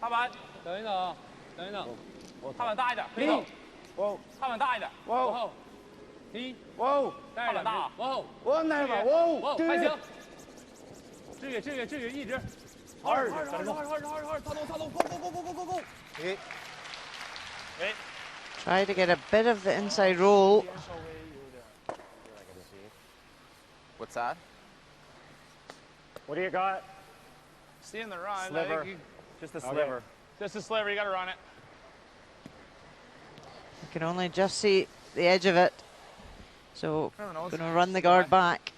踏板，等一等啊，等一等，踏板大一点，可以走。踏板大一点，往后，低，带着点，往后，还行。志远，一直。hard，擦动，go。Try to get a bit of the inside roll. What's that? What do you got? Seeing the run. Sliver. Just a sliver. Just a sliver. You got to run it. You can only just see the edge of it. So, going to run the guard back.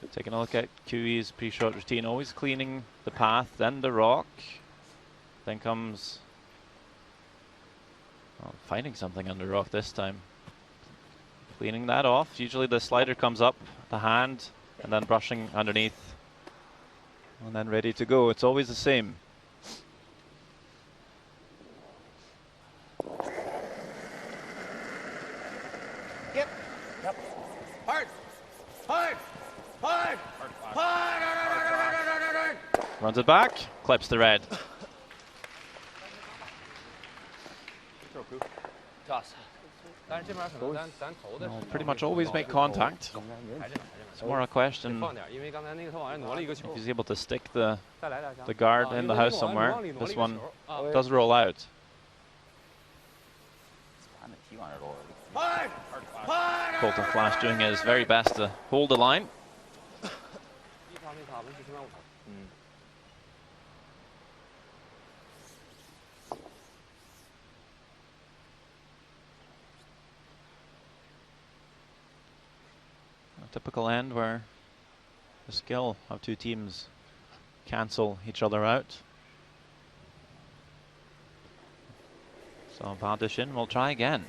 So taking a look at QE's pre-shot routine, always cleaning the path, then the rock. Then comes finding something under rock this time. Cleaning that off. Usually the slider comes up, the hand, and then brushing underneath. And then ready to go. It's always the same. Yep. Hard. Runs it back, clips the red. Toss. Well, pretty much always make contact. It's more a question if he's able to stick the guard in the house somewhere. This one does roll out. Colton Flash doing his very best to hold the line. A typical end where the skill of two teams cancel each other out. So Valdishin will try again.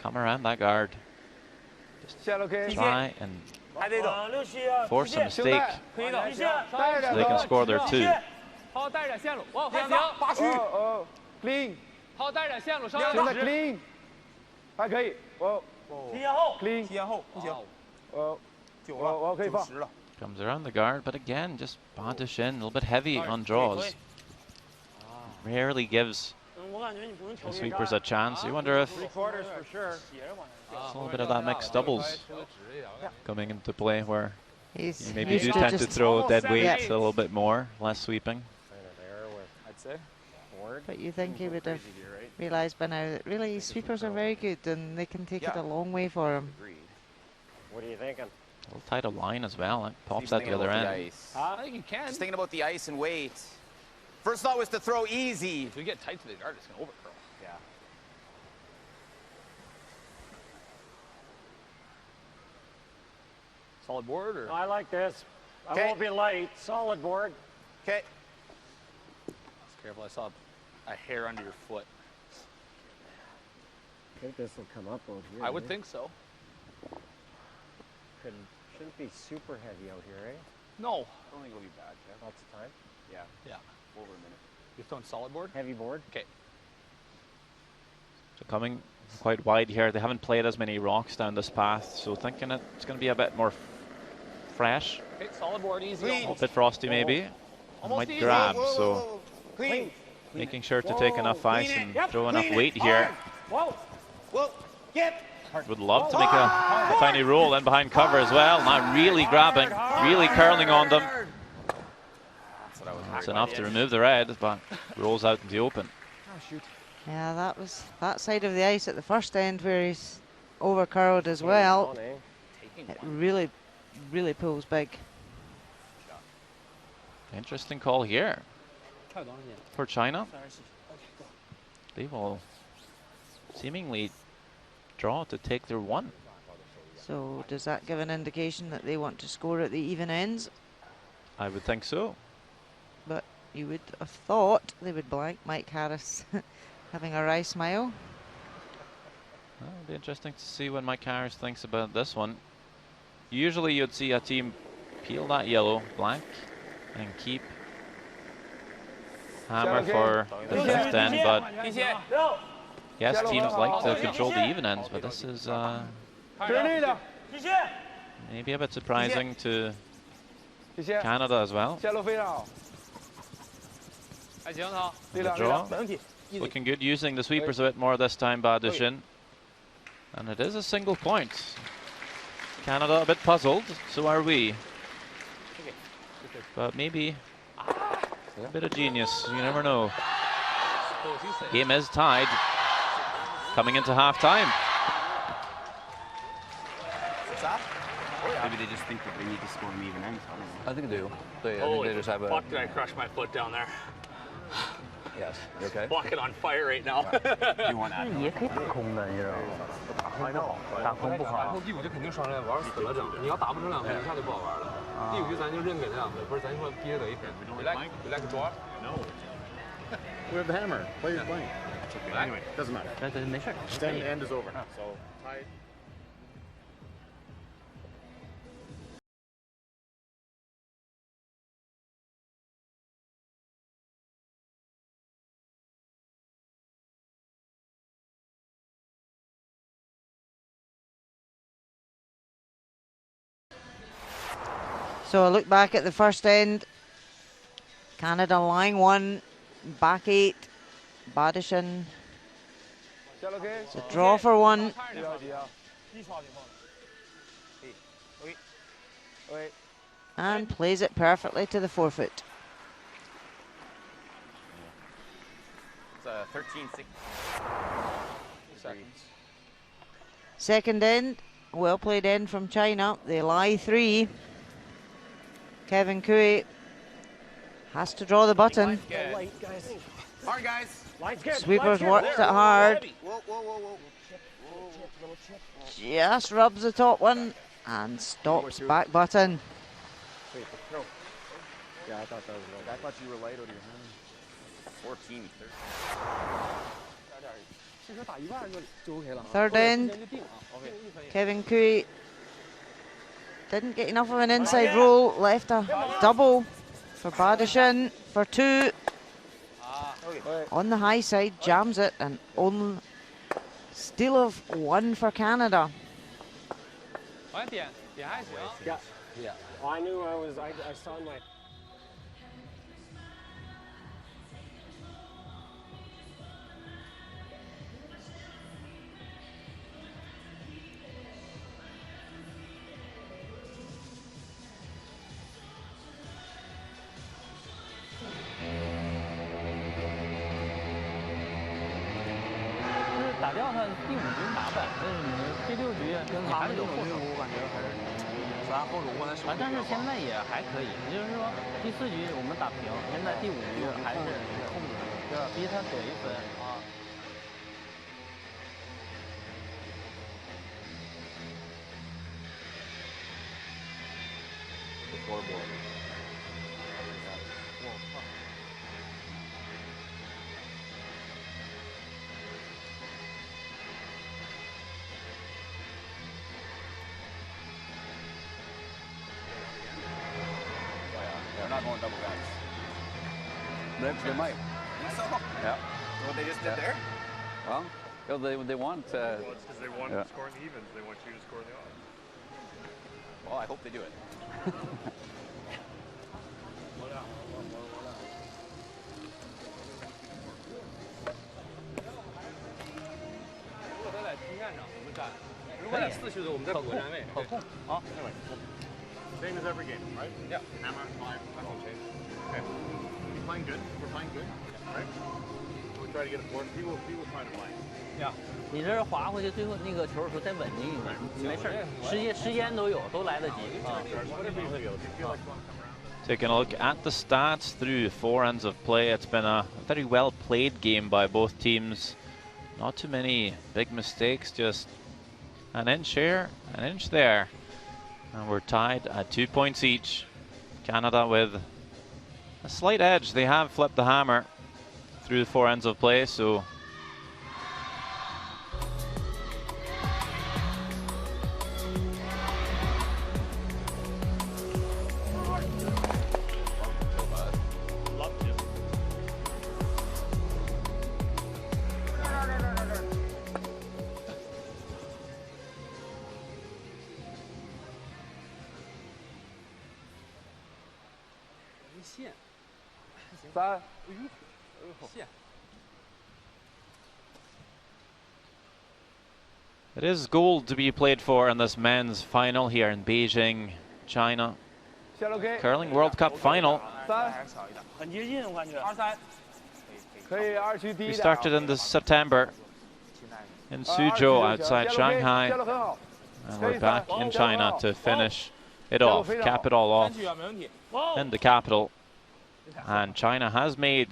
Come around that guard. Just try and force a mistake so they can score their two. clean， 现在 clean， 还可以，clean， 提前后不行，我可以放。Comes around the guard, but again, just Badish in, a little bit heavy on draws. Rarely gives the sweepers a chance. You wonder if Three-quarters for sure. a little bit of that mixed doubles coming into play where you maybe used do to tend to just throw dead weight a little bit more, less sweeping. I'd say. But you think he would have realised by now that really sweepers are very good and they can take it a long way for him. What are you thinking? A little tight of line as well. It pops at the other end. I think you can. Just thinking about the ice and weight. First thought was to throw easy. If we get tight to the guard, it's going to overcurl. Yeah. Solid board or? I like this. I won't be light. Solid board. Okay. Just careful. I saw a hair under your foot. I think this will come up out here. I would think so. Shouldn't be super heavy out here, eh? No. I don't think it'll be bad, Kev. Lots of time. Yeah. Yeah. Over a minute. You're throwing solid board? Heavy board. Okay. So coming quite wide here. They haven't played as many rocks down this path, so thinking it's going to be a bit more fresh. Okay, solid board, easy. A little bit frosty maybe. Almost Might easy. grab, so Clean. making sure to take enough ice and throw enough weight here. Whoa. Whoa. Get. Would love to make a tiny roll in behind cover as well. Not really grabbing, really curling on them. That's enough to remove the red, but rolls out in the open. Yeah, that was that side of the ice at the first end where he's over curled as well. It really, really pulls big. Interesting call here for China. They will seemingly draw to take their one. So does that give an indication that they want to score at the even ends? I would think so. But you would have thought they would blank Mike Harris having a wry smile. Well, it'll be interesting to see what Mike Harris thinks about this one. Usually you'd see a team peel that yellow, blank, and keep hammer for the fifth end, but yes, teams like to control the even ends, but this is maybe a bit surprising to Canada as well. The draw, looking good, using the sweepers a bit more this time, Badish in. And it is a single point. Canada a bit puzzled, so are we. But maybe a bit of genius, you never know. Game is tied, coming into half-time. Maybe they just think that they need to score an even end. I think they do. I think they just have a... Fuck, did I crush my foot down there? Yes. You okay? Fucking on fire right now. You want that? 也可以打空的，你知道吗？打空不好。然后第五就肯定双人玩死了整，你要打不成两分，一下就不好玩了。第五局咱就认给他两分，不是咱说逼着得一分。You like a draw? No. We have the hammer. Play your plane. Anyway, doesn't matter. 没事。 Then the end is over. So tied. So a look back at the first end. Canada line one, back eight, Badish in. It's a draw for one. And plays it perfectly to the forefoot. It's a 13-6 seconds. Second end, well played end from China. They lie three. Kevin Kui has to draw the button. Hard, guys. Sweepers worked it hard. Just rubs the top one and stops back button. Yeah, I thought that was right. I thought you were light out of your hand. 14, 13. Third end, Kevin Kui didn't get enough of an inside roll, left a double for Badishin for two. On the high side, jams it, and on steal of one for Canada. Yeah. Yeah. Well, I knew I saw my. 打掉他第5局打不了，但是你第6局跟他们有后手，我感觉还是虽然后手过来手，但是现在也还可以。也就是说，第4局我们打平，现在第5局还是控制，对吧？逼他得1分啊。Not going double guns. They might. Think so? Yeah. What they just did there? Well, they want. Well, it's because they want scoring the evens. They want you to score the odds. Well, I hope they do it. 如果他在平线上，我们站；如果在4区的，我们在补站位。可控。好，那边。 Same as every game, right? Yeah. Hammer, 5, that won't change. Okay. We're playing good. We're playing good, right? We'll try to get a fourth. He will try to play. Yeah. 你这滑回去，最后那个球的时候再稳定一点，没事，时间都有，都来得及啊。Taking a look at the stats through 4 ends of play, it's been a very well played game by both teams. Not too many big mistakes, just an inch here, an inch there. And we're tied at 2 points each. Canada with a slight edge. They have flipped the hammer through the 4 ends of play, so it is gold to be played for in this men's final here in Beijing, China. Curling World Cup final. We started in this September in Suzhou outside Shanghai. And we're back in China to finish it off, cap it all off in the capital. And China has made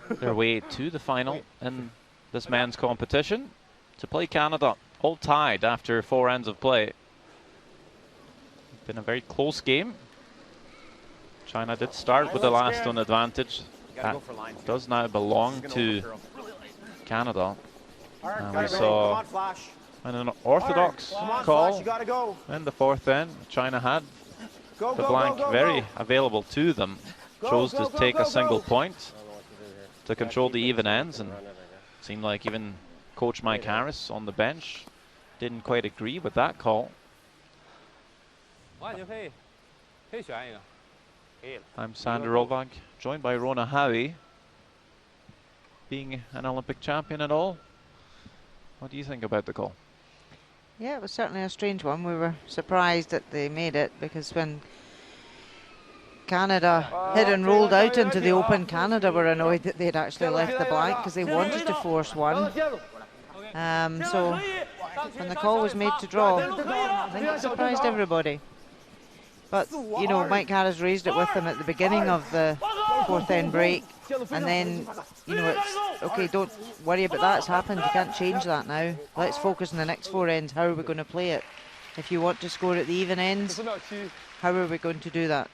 their way to the final in this men's competition to play Canada, all tied after 4 ends of play. It's been a very close game. China did start with the last one advantage. That does now belong to Canada. And we saw an orthodox call in the 4th end. China had the blank very available to them. Chose to take a single point to control the even ends, and seemed like even Coach Mike Harris on the bench didn't quite agree with that call. I'm Sander Rolvag, joined by Rona Howie. Being an Olympic champion and all, what do you think about the call? Yeah, it was certainly a strange one. We were surprised that they made it, because when Canada hit and rolled out into the open, Canada were annoyed that they'd actually left the blank because they wanted to force one. So when the call was made to draw, I think it surprised everybody. But, you know, Mike Harris raised it with them at the beginning of the 4th end break. And then, you know, it's, okay, don't worry about that. It's happened. You can't change that now. Let's focus on the next 4 ends. How are we going to play it? If you want to score at the even ends, how are we going to do that?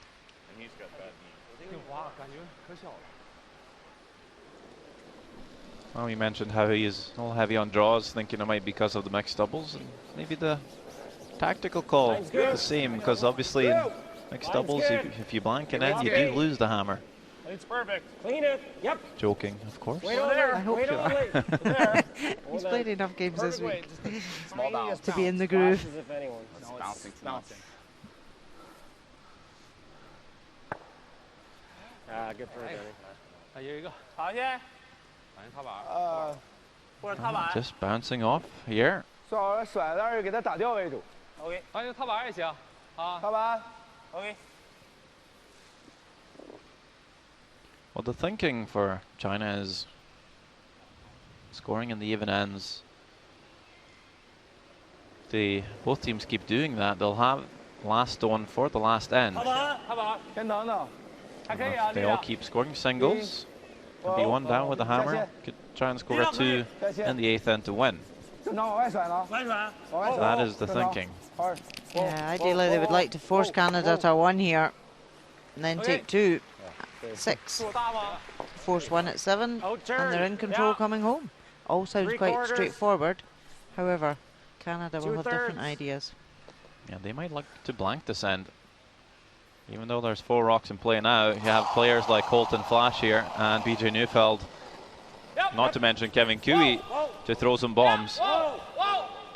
Well, we mentioned how he is all heavy on draws, thinking it might be because of the mixed doubles, and maybe the tactical call the same, because obviously in mixed doubles, if you blank it in, you do lose the hammer. It's perfect. Clean it. Yep. Joking, of course. Wait over there. I hope Wait you over are. there. He's played enough games this week Small bounce. to be in the groove. If anyone. It's bouncing too much. Good for it. 还有一个，好些，反正踏板，或者踏板。 Just bouncing off here. 最好甩那儿给他打掉为主。 OK， 反正踏板也行。啊，踏板。 OK。 Well, the thinking for China is scoring in the even ends. If both teams keep doing that, they'll have last stone for the last end. If they all keep scoring singles, and be one down with the hammer, could try and score a 2 in the 8th end to win. So that is the thinking. Yeah, ideally they would like to force Canada to 1 here, and then take 2. 6. Force 1 at 7, and they're in control coming home. All sounds quite straightforward. However, Canada will have different ideas. Yeah, they might look to blank this end. Even though there's 4 rocks in play now, you have players like Colton Flash here and BJ Neufeld, not to mention Kevin Cooey, to throw some bombs.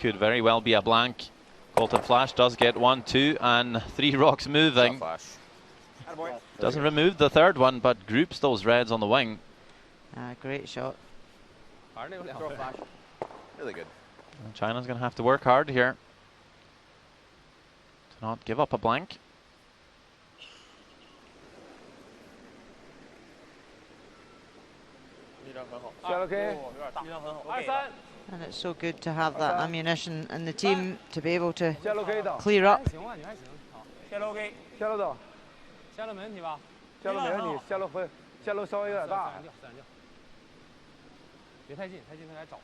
Could very well be a blank. Colton Flash does get 1, 2, and 3 rocks moving. Doesn't remove the 3rd one, but groups those reds on the wing. Great shot. Really good. And China's going to have to work hard here to not give up a blank. And it's so good to have that ammunition in the team to be able to clear up. 下路没问题吧？下路没问题，下路稍微有点大。别太近，太近他来找，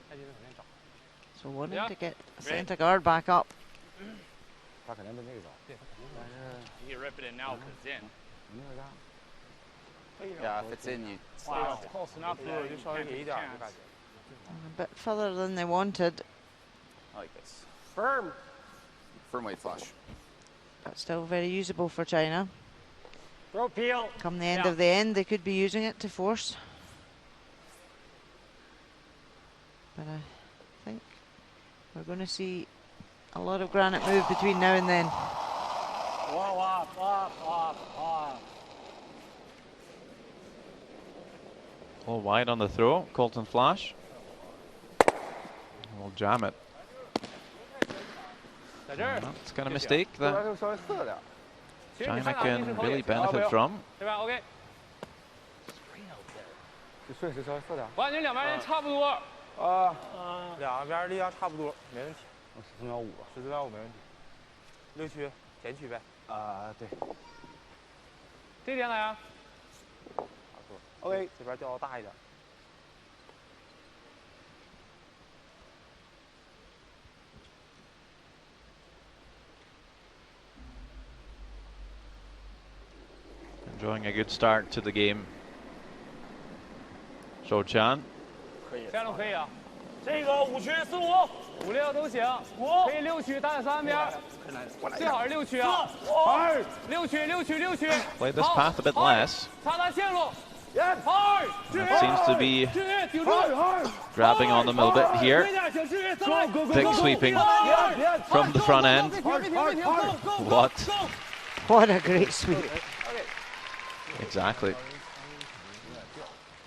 太近他肯定找。 So wanting to get center guard back up. 他肯定被那个找。对，他肯定。但是 you rip it in now, cause in. Yeah, if it's in, you. Wow, close enough to 就稍微给一点就感觉。 A bit further than they wanted. I like this. Firm. Firm weight flush. But still very usable for China. Throw peel. Come the end of the end, they could be using it to force. But I think we're going to see a lot of granite move between now and then. All wide on the throw, Colton Flash. We'll jam it. That's kind of mistake that China can really benefit from. 对吧 ？OK。完全两边人差不多。两边力量差不多，没问题。14.5，14.5没问题。6区前区呗。对。这点来呀。 OK， 这边调大一点。 Enjoying a good start to the game. Zhou Chan. 下路可以啊。这个5区45、56都行，可以6区打在3边，最好是6区啊。6区。 Play this path a bit less. 插到线路。 That seems to be grabbing on them a little bit here. Big sweeping from the front end. What a great sweep. Exactly.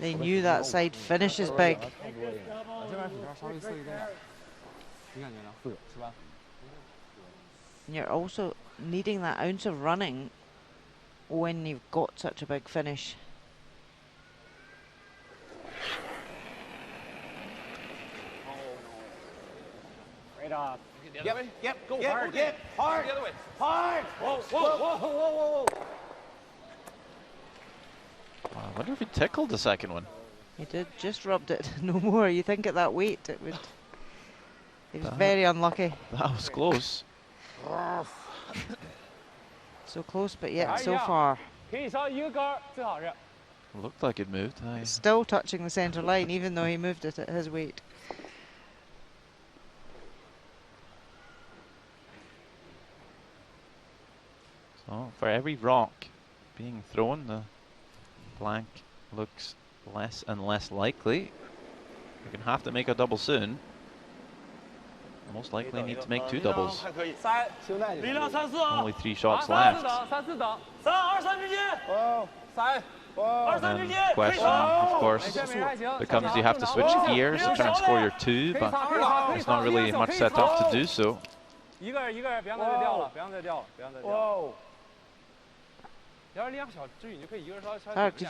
They knew that side finish is big. And you're also needing that ounce of running when you've got such a big finish. Right off. Yep, go hard, get hard, the other way. Hard! Whoa. I wonder if he tickled the second one. He did, just rubbed it. No more. You think at that weight it would. He was very unlucky. That was close. So close, but yet so far. Looked like it moved. Still touching the centre line, even though he moved it at his weight. So for every rock being thrown, the Blank looks less and less likely. We're going to have to make a double soon. Most likely need to make 2 doubles. Only 3 shots left. And then the question, of course, becomes do you have to switch gears to try and score your 2, but there's not really much set up to do so. If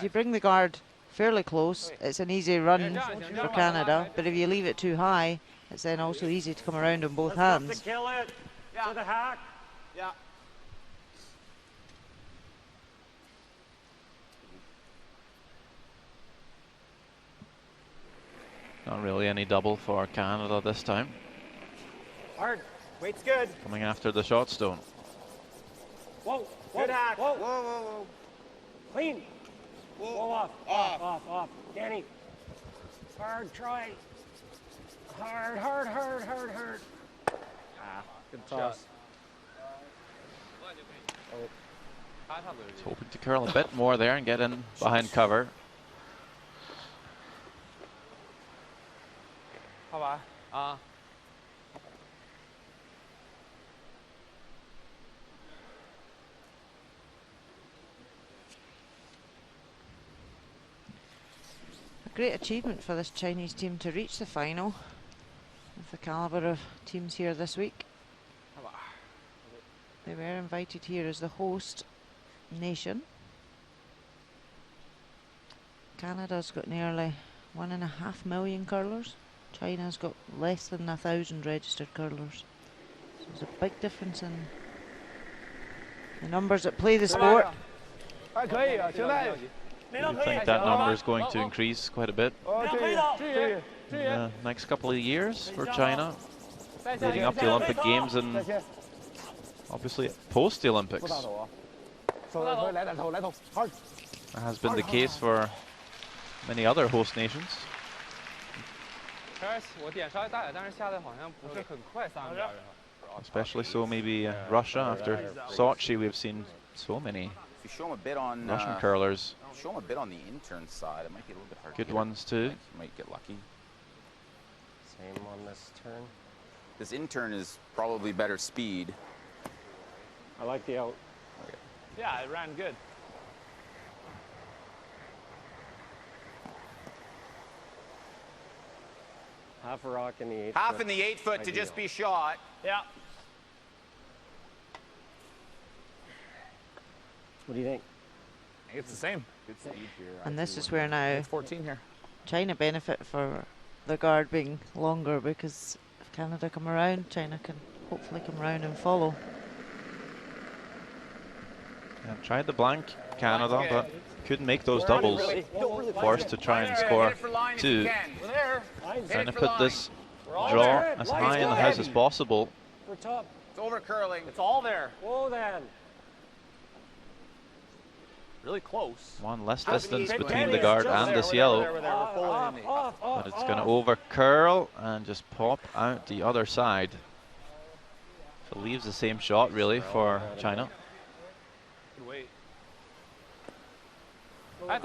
you bring the guard fairly close, it's an easy run for Canada, but if you leave it too high, it's then also easy to come around on both hands. Not really any double for Canada this time. Hard. Weight's good. Coming after the shot stone. Whoa. Good hack. Whoa. Whoa. Clean. Whoa. Off. Danny. Hard. Try. Hard. Good toss. He's hoping to curl a bit more there and get in behind cover. A great achievement for this Chinese team to reach the final with the caliber of teams here this week. They were invited here as the host nation. Canada's got nearly 1.5 million curlers. China's got less than 1,000 registered curlers. So there's a big difference in the numbers that play the sport. You think that number is going to increase quite a bit in the next couple of years for China, leading up to the Olympic Games and obviously post the Olympics. That has been the case for many other host nations. Especially so maybe Russia after Sochi. We've seen so many show him a bit on Russian curlers. Show him a bit on the intern side. It might be a little bit hard. Good ones too. You might get lucky. Same on this turn. This intern is probably better speed. I like the out. Okay. Yeah, it ran good. Half a rock in the 8 Half in the 8 foot to just be shot. Yeah. What do you think? I think it's the same. Good speed here. And this is where now 14 here. China benefit for the guard being longer, because if Canada come around, China can hopefully come around and follow. Yeah, tried the blank Canada, but couldn't make those doubles. Forced to try and score 2. Trying to put this draw as high in the house as possible. It's over curling. It's all there. Whoa, then. Really close. One less distance between the guard and this yellow. But it's going to over curl and just pop out the other side. So leaves the same shot really for China. You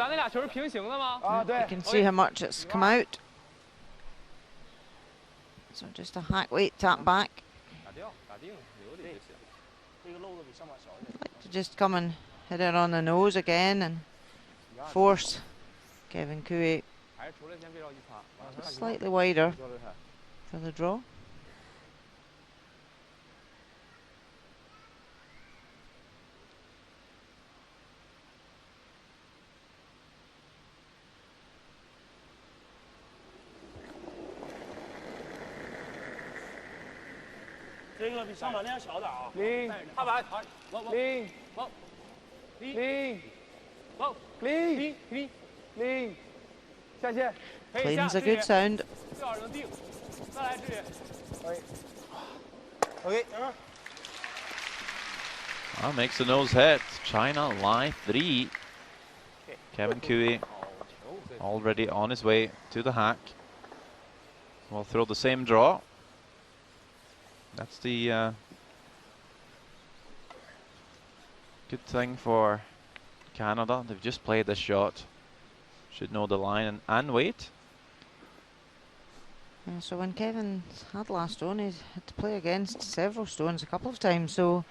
can see how much it's come out. So just a hack weight tap back. I'd like to just come and hit it on the nose again and force Kevin Cooey slightly wider for the draw. Clean's a good sound. Well, makes the nose hit. China lie 3. Kevin Cooey already on his way to the hack. We'll throw the same draw. That's the good thing for Canada. They've just played this shot. Should know the line and weight. So when Kevin had last stone, he had to play against several stones a couple of times. So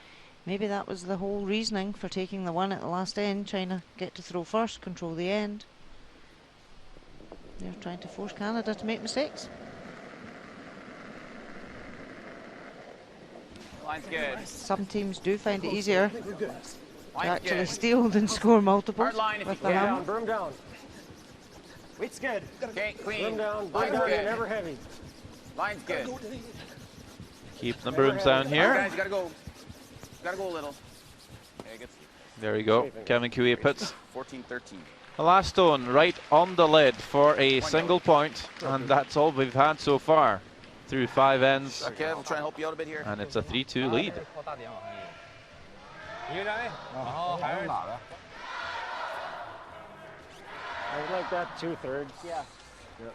maybe that was the whole reasoning for taking the one at the last end. China get to throw first, control the end. They're trying to force Canada to make mistakes. Line's good. Some teams do find it easier to actually steal than score multiples with the hammer. Broom down. Weight's good. Okay, clean. Broom down, Line's good. never heavy. Line's good. Keep the brooms down here. Guys, you gotta go. Gotta go a little. Okay, good. There you go. Kevin Cui puts 14-13. the last stone right on the lid for a single point, and that's all we've had so far through 5 ends. Okay, I'll try and help you out a bit here. And it's a 3-2 lead. I would like that 2/3. Yeah. Yep.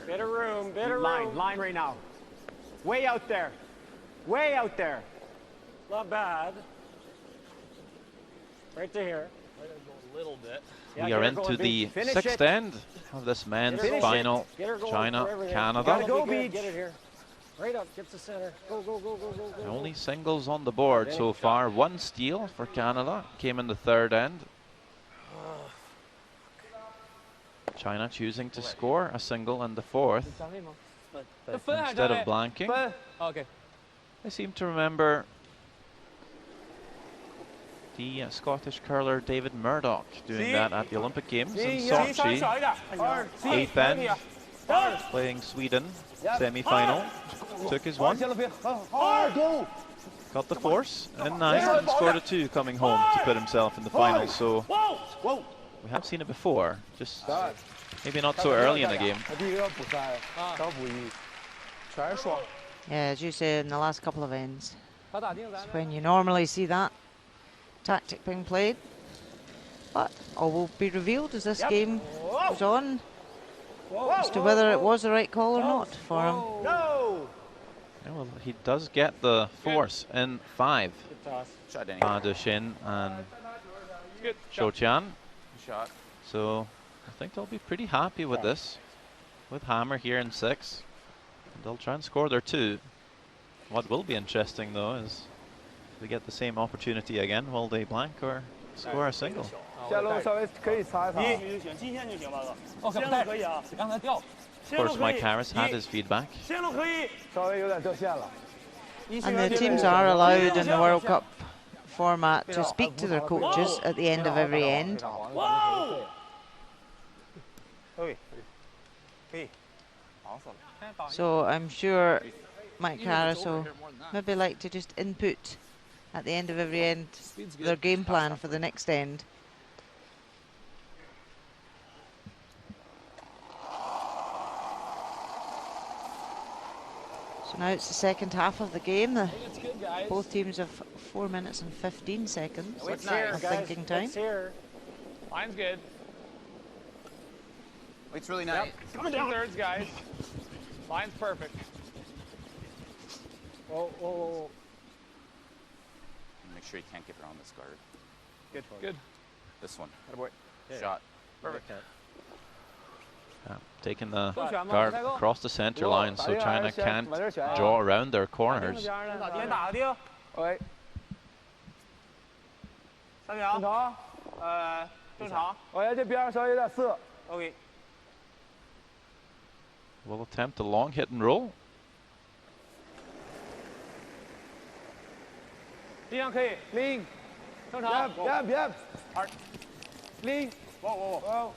Bit of room, bit of room. Line right now. Way out there. Way out there. Not bad. Right to here. A little bit. We are into the 6th end of this men's final. China, Canada. Go, Get it here. Right up, get to center. Go, go, go, go, go, go. Only singles on the board so far. 1 steal for Canada. Came in the 3rd end. China choosing to score a single in the 4th instead of blanking. Okay. I seem to remember the Scottish curler David Murdoch doing that at the Olympic Games in Sochi. 8th end, playing Sweden, semi-final. Took his one. Got the force and nice, and scored a 2 coming home to put himself in the final. So we have seen it before, just maybe not so early in the game. Yeah, as you say, in the last couple of ends, it's when you normally see that tactic being played. But all will be revealed as this game goes on as to whether it was the right call or not for him. Yeah, well, he does get the force in 5. Pa Dushin and Zhou Qian. So I think they'll be pretty happy with this, with hammer here in 6. They'll try and score their 2. What will be interesting though is if they get the same opportunity again, will they blank or score a single? Of course, Mike Harris had his feedback. And the teams are allowed in the World Cup format to speak to their coaches at the end of every end. So I'm sure Mike Harris will maybe like to just input at the end of every end their game plan for the next end. So now it's the second half of the game. Both teams have 4 minutes and 15 seconds of thinking time. Line's good. It's really nice. Yep. 2/3, guys. Line's perfect. Make sure you can't get around this guard. Good. Good. This one. Yeah. Shot. Perfect. Taking the guard across the center line, so China can't draw around their corners. Will attempt a long hit and roll. 力量可以。Clean. 正常。Yep. Hard. Clean. Whoa.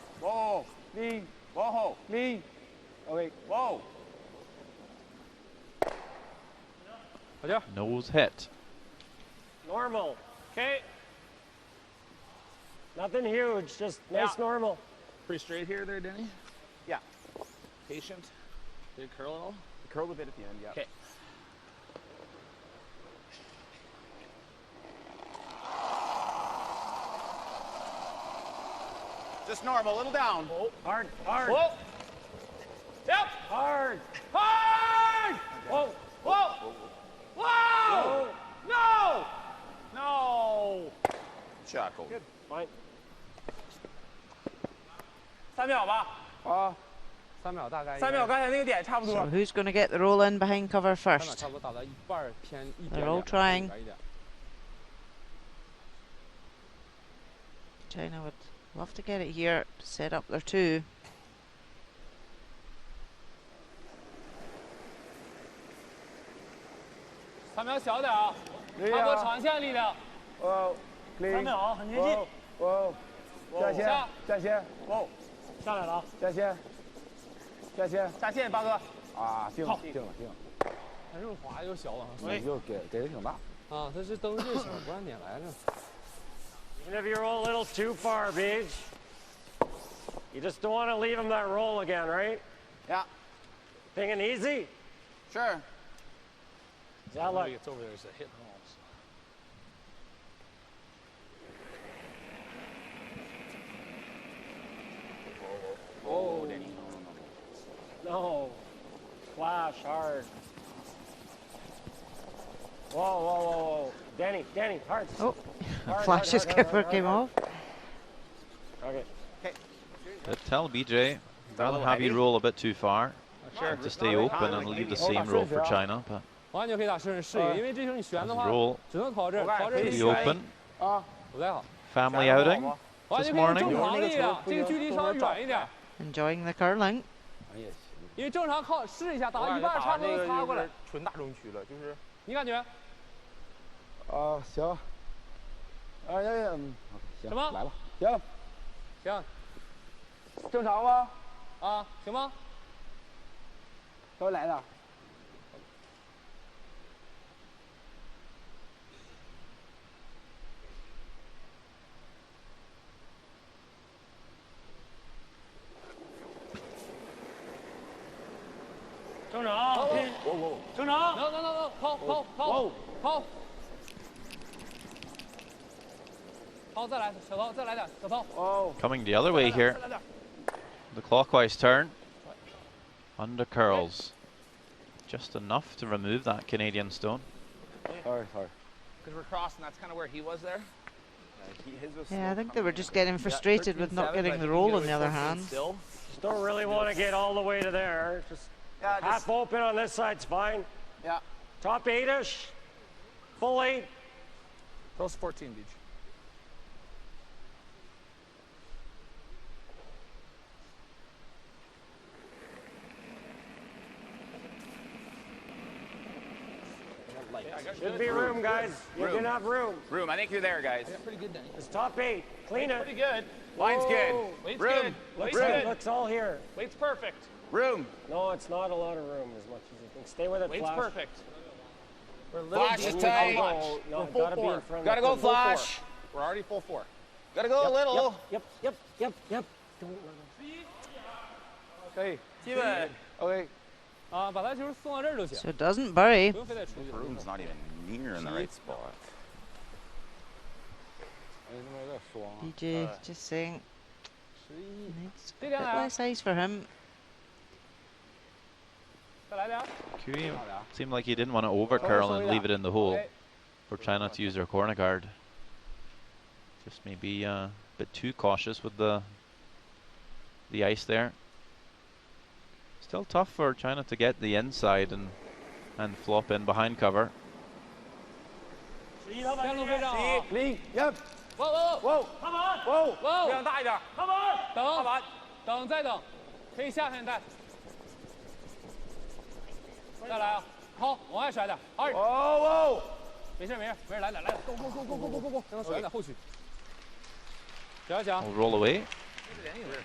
Clean. Whoa. Clean. Okay. Whoa. Nose hit. Normal. Okay. Nothing huge, just nice normal. Pretty straight here there, Denny? Yeah. Patient. Did it curl at all? It curled a bit at the end, yeah. Okay. Just normal, a little down. Oh, hard. Whoa. Yep. Hard. Whoa. No. Chuckle. Good. Fine. 3秒吧。啊，3秒大概。3秒，刚才那个点差不多。 So who's going to get the roll in behind cover 3秒 first? 差不多打到一半偏一点 They're all trying. 一点。 China would love to get it here, set up their 2. 3秒小点啊，差不多长线力量。哦，Clean. 3秒，很接近。哦，下线。哦，下来了啊。下线。下线，八哥。啊，定了。它又滑又小啊。你就给的挺大。啊，它是蹬这小，不让撵来着。 Even if you roll a little too far, Beach, you just don't want to leave him that roll again, right? Yeah. Thinking easy? Sure. Yeah, look. It's over there. It's a hit balls. Oh, Denny. No. Flash hard. Whoa. Danny, hard. Oh, Hard, Flash's skipper came off. Okay. But tell BJ, rather have you roll a bit too far. Sure. To stay open and leave the same roll for China. But 完全可以打顺势一个，因为这时候你旋的话， roll 只能靠这儿，靠这儿 pretty open. 不太好。 Family outing 完 this 全可以正 morning. 常力量，这个距离稍微远一点， Enjoying the curling. 因为正常靠试一下，打到一半差不多擦过来。纯大中区了，就是。你感觉？啊，行。行，什么？来吧。行。正常吗？啊，行吗？稍微来点。正常。正常。能，跑。好，再来，小头，再来点，小头。Coming the other way here. The clockwise turn. Under curls. Just enough to remove that Canadian stone. Sorry. Because we're crossing, that's kind of where he was there. Yeah, I think they were just getting frustrated with not getting the roll on the other hand. Just don't really want to get all the way to there. Just half open on this side's fine. Yeah. Top 8-ish. Full 8. Those 14, Beach. Should be room, guys. You can have room. Room. I think you're there, guys. Yeah, pretty good, Danny. It's top 8. Clean it. Pretty good. Line's good. Weight's Room. good. Weight's Room. good. Looks all here. Weight's perfect. Room. No, it's not a lot of room as much as you think. Stay with it, Weight's Flash. perfect. We're a little Flash deep. is tight. No, We're full gotta be in 4. front of Gotta the go, full Flash. We're already full 4. Gotta go a little. Yep. Don't let him. Okay. 基本 Okay. 啊，把他球送到这儿就行， So it doesn't bury. 不用非得出去。 Room's not even near in the right spot. BJ just saying needs a 这 bit 点来， less ice for him. 再来点。 Cui seemed like he didn't want to over curl and leave it in the hole for China to use their corner guard. Just maybe a bit too cautious with the ice there. Still tough for China to get the inside and flop in behind cover. 线路非常好。 Clean. Yep. 哇！踏板，量大一点。踏板，等，再等，可以下线带。再来啊！好，往外甩点。好。没事没事没事，来，go，让他甩在后区。小强 We'll roll away.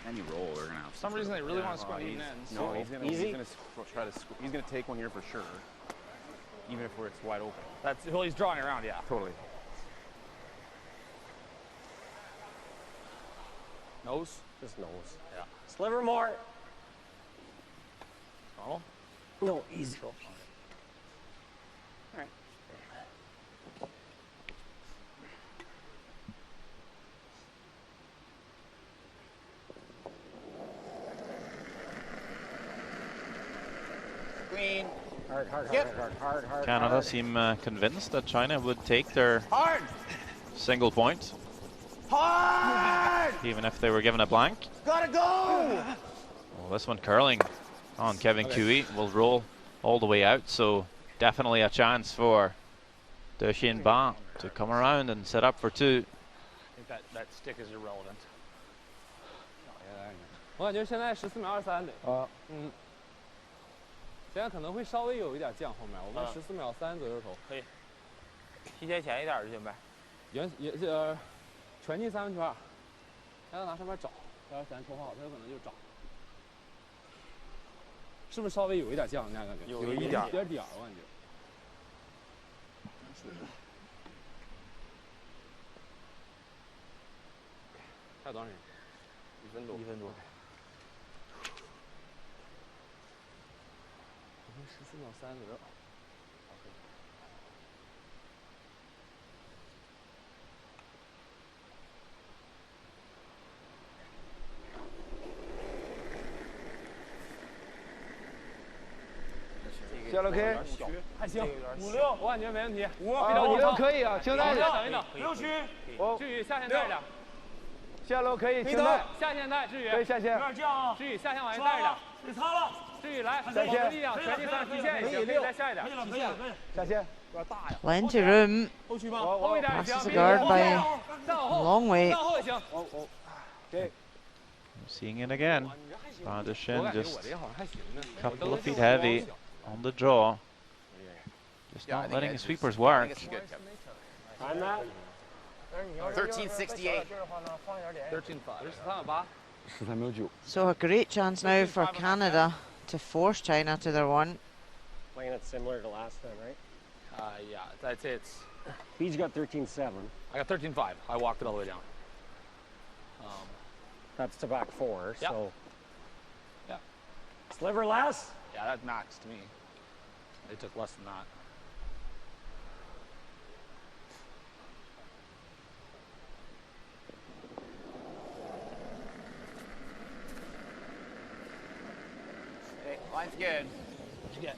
Any roll, we're gonna have. For some reason, they really want to squat even ends. No, he's gonna take one here for sure, even if it's wide open. That's well, he's drawing around, yeah. Totally. Nose. Just nose. Yeah. Sliver more. Oh. No, easy. All right. Green. Hard. Canada seem convinced that China would take their single point. Hard! Even if they were given a blank. Gotta go! Well, this one curling on Kevin Cui will roll all the way out, so definitely a chance for De Chien Ba to come around and set up for 2. I think that stick is irrelevant. 我感觉现在14秒23得。现在可能会稍微有一点降后面，我们14秒3左右投。可以。提前前一点就行呗。全进3分圈，还要拿上面找，要是咱抽好，他有可能就找。是不是稍微有一点降？你感觉？有一点点儿，我感觉。还有多长时间？1分多。1分多。我们14秒3左右。下楼 K， 还行，5-6，我感觉没问题。5-6可以啊，轻带点。等一等，6区，志宇下线带着。下楼可以，轻带。下线带，志宇。可以下线。有点降啊。志宇下线往下带着。给擦了。志宇来，下线。力量，全进3提线也行，可以再下一点。提线，下线。有点大呀。Plenty room. 后区吗？后一点也行。 Passes the guard by a long way. 后也行。Okay. Seeing it again. Ba De Chien just a couple of feet heavy on the draw. Just not letting the sweepers work. I'm not. 1368. 13.5. So a great chance now for Canada to force China to their 1. Playing it similar to last time, right? Yeah, that's it. He's got 13.7. I got 13.5. I walked it all the way down. That's to back 4, yep. So. Yeah. Sliver less? Yeah, that maxed me. They took less than that. Hey, line's good. What'd you get?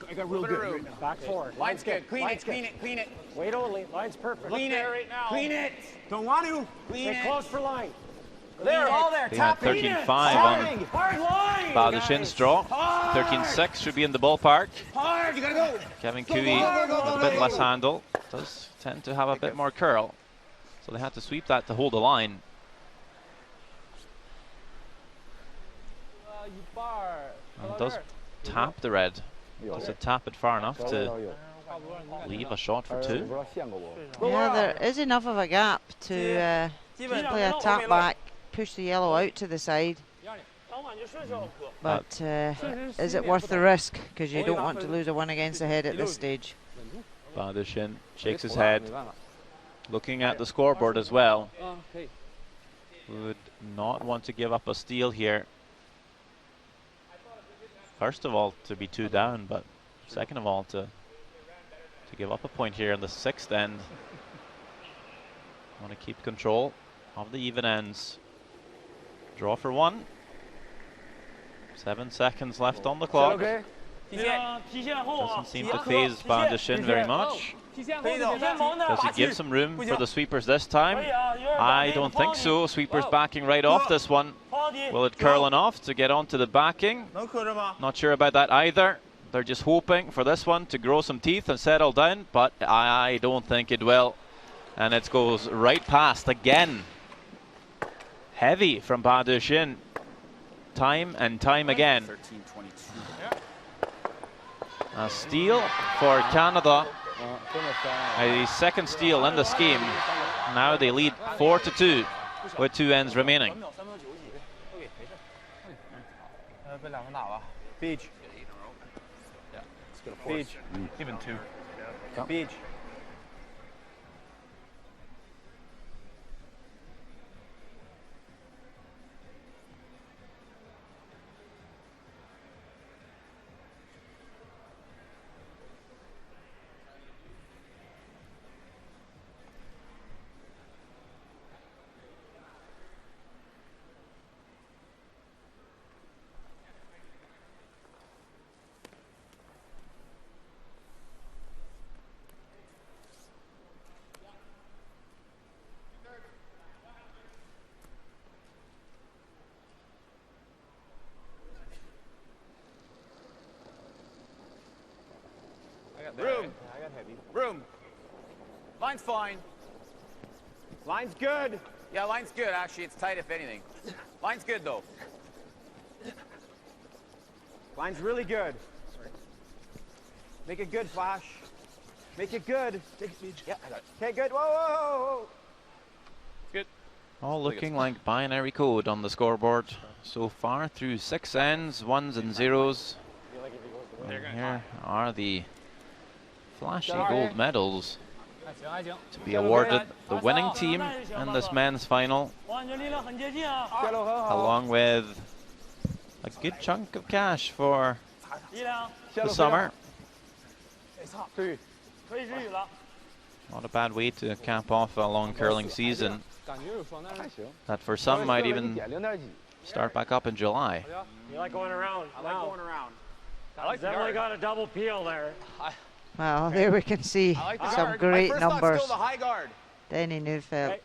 I got real good right now. Back 4. Line's good. Clean it. Wait only. Line's perfect. Clean it right now. Clean it. Don't want to. Clean it. Stay close for line. There, all there. They had 13.5 on Ba De Chien's draw. 13.6 should be in the ballpark. Hard, you gotta go. Kevin Cui with a bit less handle. Does tend to have a bit more curl. So they had to sweep that to hold the line. And it does tap the red. Does it tap it far enough to leave a shot for 2? Yeah, there is enough of a gap to play a tap back, push the yellow out to the side. But is it worth the risk? Because you don't want to lose a 1 against the head at this stage. Ba De Chien shakes his head, looking at the scoreboard as well. Would not want to give up a steal here. First of all, to be 2 down, but second of all, to give up a point here in the 6th end. Want to keep control of the even ends. Draw for 1. 7 seconds left on the clock. Doesn't seem to phase Ba De Chien very much. Does he give some room for the sweepers this time? I don't think so. Sweepers backing right off this one. Will it curl enough to get onto the backing? Not sure about that either. They're just hoping for this one to grow some teeth and settle down, but I don't think it will. And it goes right past again. Heavy from Ba De Chien. Time and time again. A steal for Canada. A second steal in this game. Now they lead 4-2 with 2 ends remaining. Beach. Yeah, let's get a force. Beach. Even 2. Beach. Room. Room. Line's fine. Line's good. Yeah, line's good, actually. It's tight, if anything. Line's good, though. Line's really good. Make it good, Flash. Make it good. Yeah, I got it. Okay, good. Whoa, whoa, whoa, whoa. Good. All looking like binary code on the scoreboard so far through 6 ends, 1s and 0s. And here are the flashy gold medals to be awarded the winning team in this men's final, along with a good chunk of cash for the summer. Not a bad way to cap off a long curling season that for some might even start back up in July. You like going around? I like going around. Definitely got a double peel there. Well, there we can see some great numbers. Still the high guard. Denny Neufeld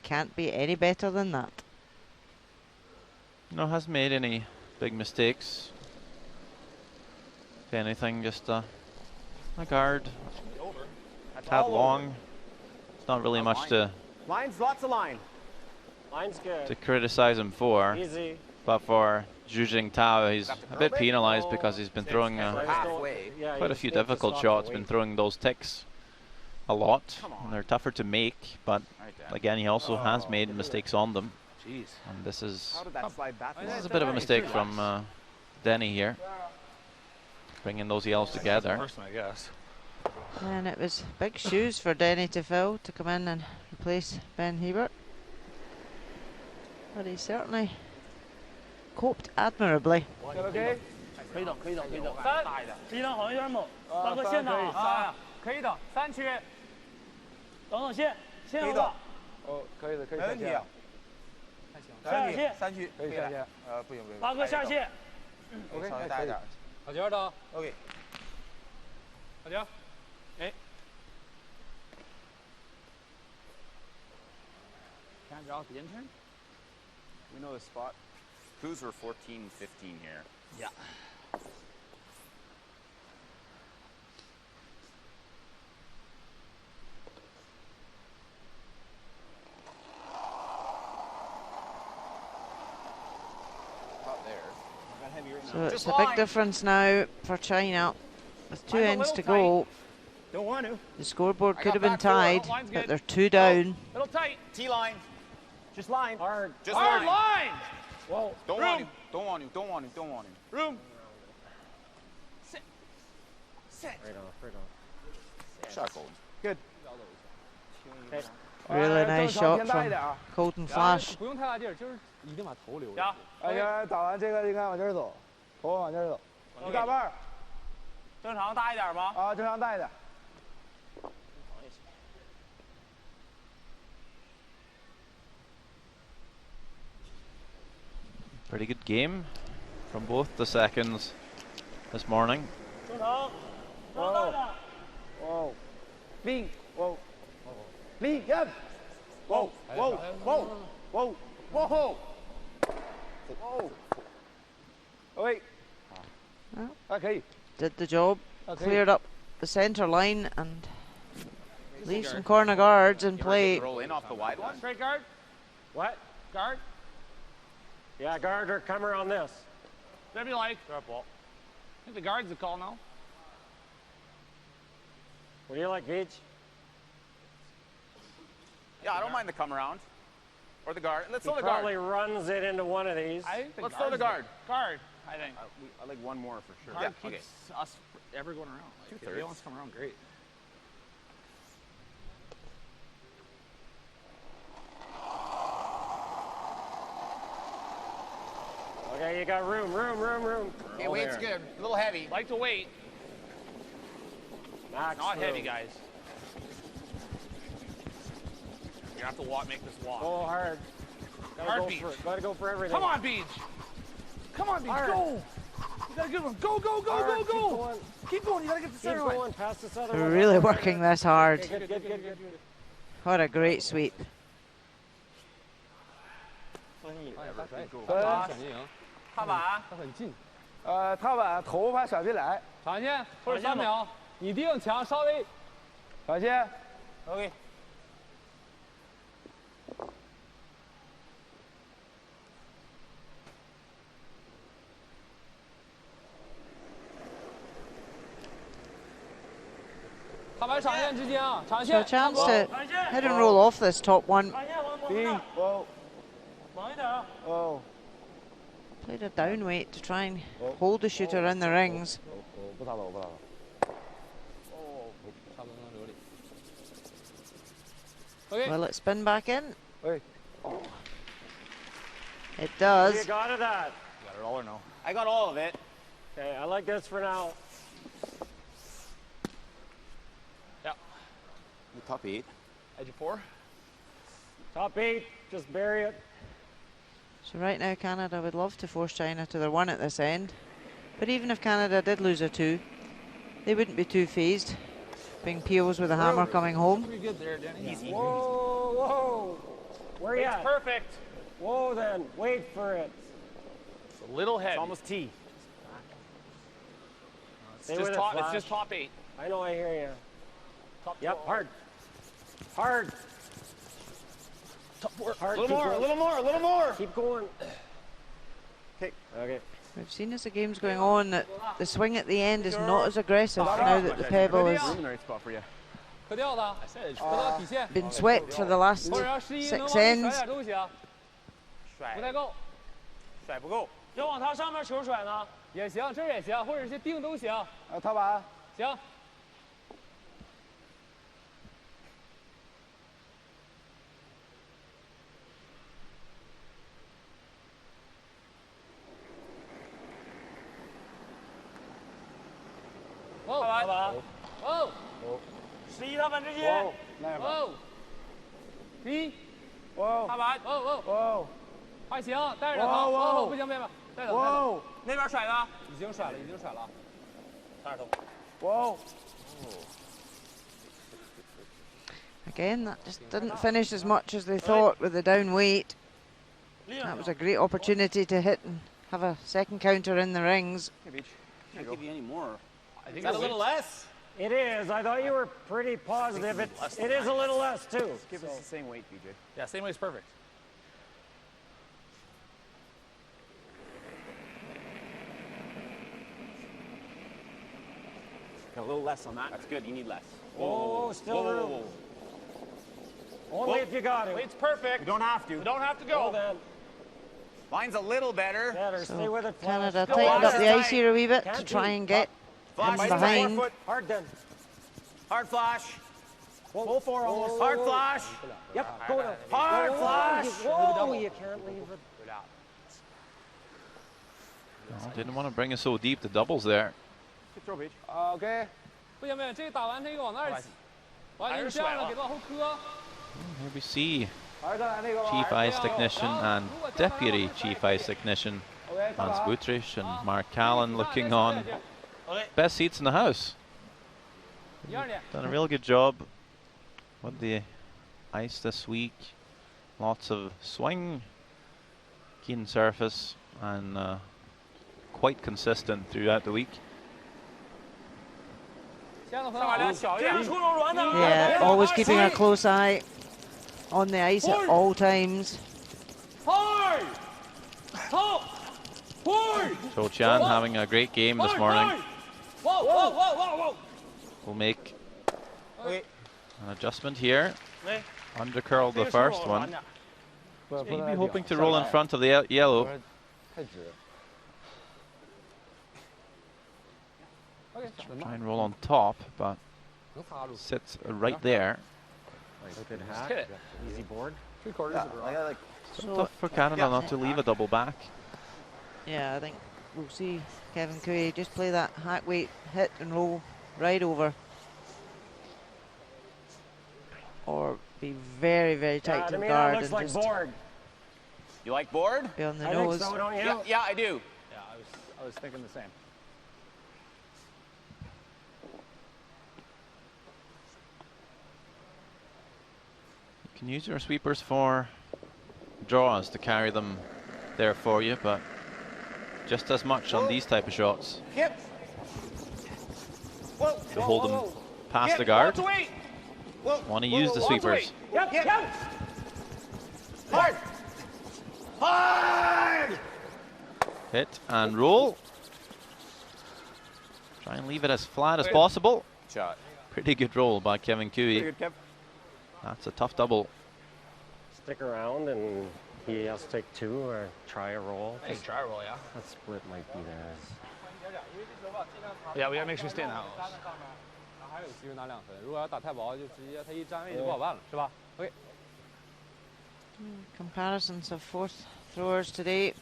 can't be any better than that. No, hasn't made any big mistakes. If anything, just a guard. A tad long. It's not really much to Line's lots of line. Line's good. to criticize him for. Easy. But for Zhu Jingtao, he's a bit penalized because he's been throwing quite a few difficult shots, been throwing those ticks a lot. And they're tougher to make, but again, he also has made mistakes on them. And this is a bit of a mistake from Denny here, bringing those yells together. I guess. And it was big shoes for Denny to fill to come in and replace Ben Hebert. But he certainly coped admirably. Okay. 可以的，可以的，可以的。3，这一档好一点猛，大哥线档啊，可以的，3区。等等线，线有个。哦，可以的，可以。没问题。下线，3区可以下线。不行不行。大哥下线。OK， 稍微大一点。好节的。OK。好节。哎。Can I draw the intern? We know the spot. Who's were 14, 15 here? Yeah. So it's a big difference now for China. With 2 ends to go, Don't want to. the scoreboard could have been tied, but they're 2 down. Little tight. T-line. Just line. Hard. Just Hard line. line. Whoa. Don't want him. Don't want him. Don't want him. Don't want him. Room. Sit. Sit. Right off, right off. Shot Colton. Good. Really nice shot from Colton Flash. 不用太大劲儿，就是一定把头留着。哎，打完这个应该往这儿走，头往这儿走，一大半儿。正常大一点吗？啊，正常大一点。 Pretty good game from both the seconds this morning. Whoa. Whoa. Lean. Whoa. Lean. Yep. Whoa. Whoa. Whoa. Whoa. Whoa. Whoa. Oh, wait. Okay. Did the job. Cleared up the centre line and leave some corner guards in play. Roll in off the wide one. Straight guard. What? Guard. Yeah, guard or comer on this. Whatever you like. Drop ball. I think the guard's the call now. What do you like, Beach? Yeah, I don't mind the come around. Or the guard. Let's He throw the guard. probably runs it into one of these. Let's throw the guard. Guard, I think. I like one more for sure. Guard Yeah, keeps us ever going around. Like, if he wants to come around, great. Okay, you got room. Okay, weight's good. A little heavy. Like to wait. Max Not room. heavy, guys. You have to make this walk. Go hard. Gotta go for everything. Come on, Beach. Come on, Beach. Go. You got a good one. Go. Keep going. You got to get the center Keep one. going past this other We're one. really working this hard. Okay, good. What a great sweep. 踏板。它很近。踏板头发甩进来，长线或者3秒，你定墙稍微。小心。 OK。踏板长线之间啊，长 So 线。 a chance to head and roll off this top one. Played a down weight to try and hold the shooter in the rings. 不打了，不打了。 Okay. Will it spin back in? Hey. It does. You got it, that. You got it all or no? I got all of it. Okay, I like this for now. Yeah. The top 8. Edge of 4. Top 8, just bury it. So right now Canada would love to force China to their 1 at this end. But even if Canada did lose a 2, they wouldn't be too phased. Being Peels with a hammer coming home. Pretty good there, Denny. Easy. Whoa. Where you It's at? perfect. Whoa, then. Wait for it. It's a little heavy. It's almost T. It's just top 8. I know, I hear you. Top Yep, 12. hard. Hard. Top 4. Hard. A little more. Keep going. Okay. We've seen as the game's going on that the swing at the end is not as aggressive now that the pebble has in the right spot for you. 可掉的，可到底线。 been swept for the last 或者要11能 6 往里甩 ends. 点都行，不太够。甩不够。要往他上面球甩呢？也行，这儿也行，或者是定都行。踏板。行。 踏板。哦。 11踏板直接。哦。1。踏板。哦。还行，带着他。哦，不行，别，带走。那边甩的。已经甩了。看着头。 Again, that just didn't finish as much as they thought with the down weight. That was a great opportunity to hit and have a second counter in the rings. Hey, Beach. Can't give you any more. I think Is that a little less? It is. I thought you were pretty positive. It is a little less, too. Give us the same weight, BJ. Yeah, same weight's perfect. A little less on that. That's good. You need less. Whoa, still room. Only if you got it. Weight's perfect. You don't have to. You don't have to go. Well then. Mine's a little better. Better. Stay with it. Canada Go tightened on, up the ice tight. here a wee bit to Can't try be. and get Flash him behind. Hard then. Hard flash. Full 4 almost. Hard flash. Yep, go now. Hard flash. Whoa, you can't leave it. Oh, didn't want to bring it so deep, the doubles there. Good throw, Beach. OK。 不行，这个打完这个往那儿挤，完了就这样了，给往后磕。 Here we see Chief Ice Technician and Deputy Chief Ice Technician Hans Butrich and Mark Callan looking on. Best seats in the house. Done a real good job with the ice this week. Lots of swing, keen surface, and quite consistent throughout the week. Yeah, always keeping a close eye on the ice at all times. So Chan having a great game this morning. Will make An adjustment here. Undercurled the first one. Maybe hoping to roll in front of the yellow. Try and roll on top, but sits right there. Good hack. Easy board. 3/4 of the rock. So tough for Canada not to leave a double back. Yeah, I think we'll see Kevin Cooey just play that hack weight, hit and roll right over. Or be very, very tight to the guard. Looks like board. You like board? Be on the I nose. think so, don't you? Yeah, I do. Yeah, I was thinking the same. You can use your sweepers for draws to carry them there for you, but just as much on these type of shots. Yep. To hold them past the guard. Want to use the sweepers. Yep. Hard. Hard. Hit and roll. Try and leave it as flat as possible. Shot. Pretty good roll by Kevin Cooey. Pretty good, Kev. That's a tough double. Stick around and he has to take two or try a roll. Hey, try a roll, yeah. That split might be theirs. Yeah, we gotta make sure we stay in the house. Comparisons of fourth throwers today,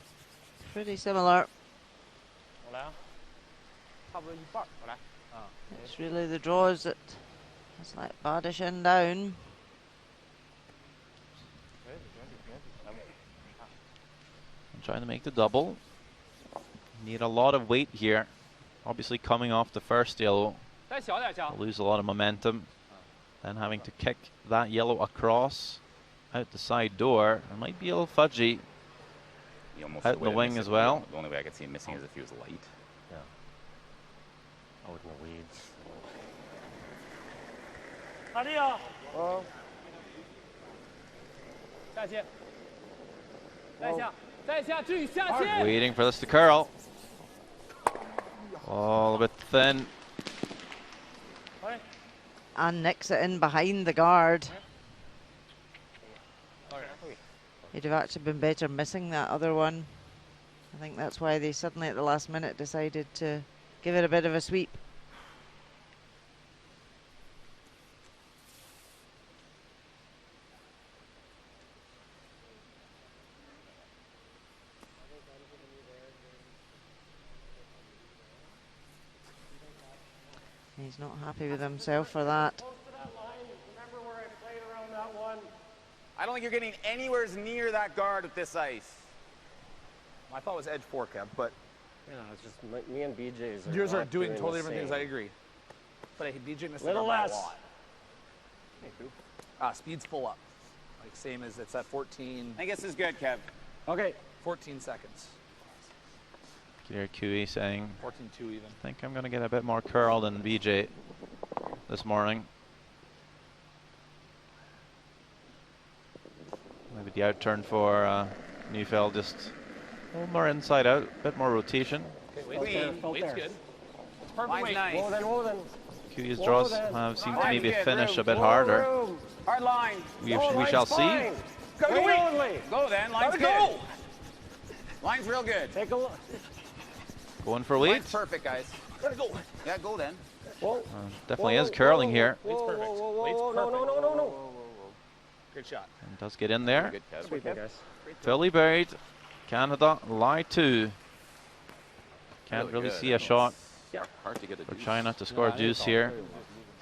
pretty similar. It's really the draws that it's like Badish in down. Trying to make the double. Need a lot of weight here. Obviously coming off the first yellow. Lose a lot of momentum. Then having to kick that yellow across out the side door. It might be a little fudgy. Out in the wing as well. The only way I could see him missing is if he was light. Yeah. Out in the weeds. Waiting for this to curl. All a bit thin. And nicks it in behind the guard. He'd have actually been better missing that other one. I think that's why they suddenly at the last minute decided to give it a bit of a sweep. He's not happy with himself for that. I don't think you're getting anywhere near that guard with this ice. I thought it was edge 4, Kev, but yeah, it's just me and BJ's. Yours are doing totally different things. I agree. But hey, BJ missed it a lot. Speed's full up, like same as it's at 14. I guess this is good, Kev. Okay, 14 seconds. Kevin Cooey saying, 14-2 even. I think I'm going to get a bit more curl than BJ this morning. Maybe the out turn for Neufeld, just a little more inside out, a bit more rotation. Okay, weight's good. It's perfect weight. Nice. Whoa then. Cooey's draws have seemed to maybe finish a bit harder. Hard line. We shall see. Go then. Line's good. Line's real good. Take a look. Going for weight. Line's perfect, guys. Gotta go. Yeah, go then. Definitely is curling here. Weight's perfect. Weight's perfect. No. Good shot. And does get in there. Good, Kev. Fully buried. Canada lie 2. Can't really see a shot Hard to get a for China to score deuce here.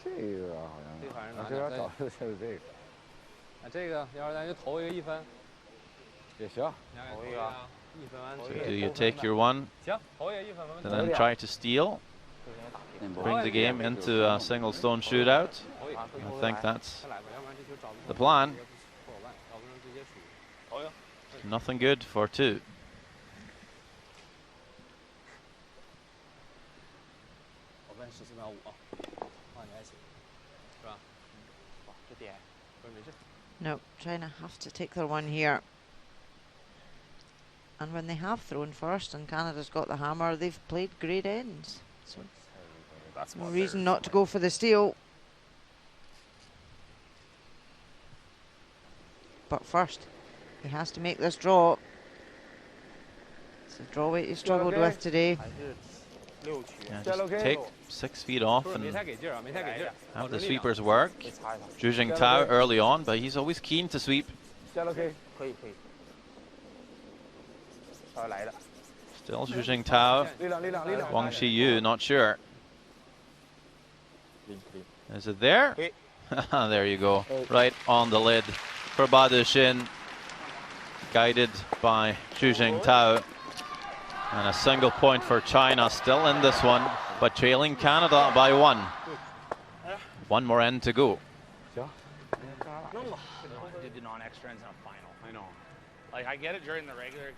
So do you take your one and then try to steal? Bring the game into a single stone shootout? I think that's the plan. Nothing good for 2. No, China have to take their one here. And when they have thrown first and Canada's got the hammer, they've played great ends. So That's no reason not to go for the steal. But first, he has to make this draw. It's a draw weight he struggled with today. Yeah, just take 6 feet off and have the sweepers work. Zhu Jingtao early on, but he's always keen to sweep. Still Zhu Jingtao. Wang Shiyu, not sure. Is it there? There you go. Right on the lid for Ba Duxin. Guided by Zhu Jingtao. And a single point for China, still in this one, but trailing Canada by 1. One more end to go. Did the non-extra ends in a final. I know. Like, I get it during the regular.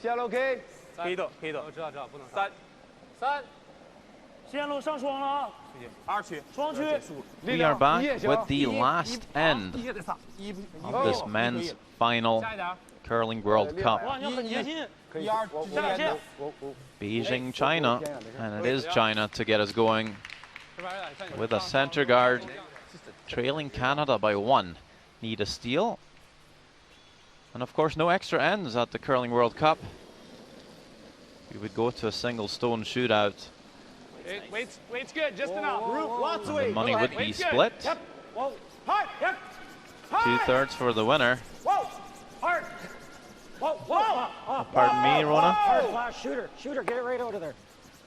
线路 K， 可以的，可以的。我知道，不能3，线路上双了啊！2区，双区。We are back with the last end of this men's final curling World Cup. Beijing, China, and it is China to get us going with a center guard trailing Canada by 1. Need a steal. And of course, no extra ends at the Curling World Cup. We would go to a single stone shootout. Weight's good, just enough. And the money would be split. 2/3 for the winner. Pardon me, Rona? Shooter, get it right out of there.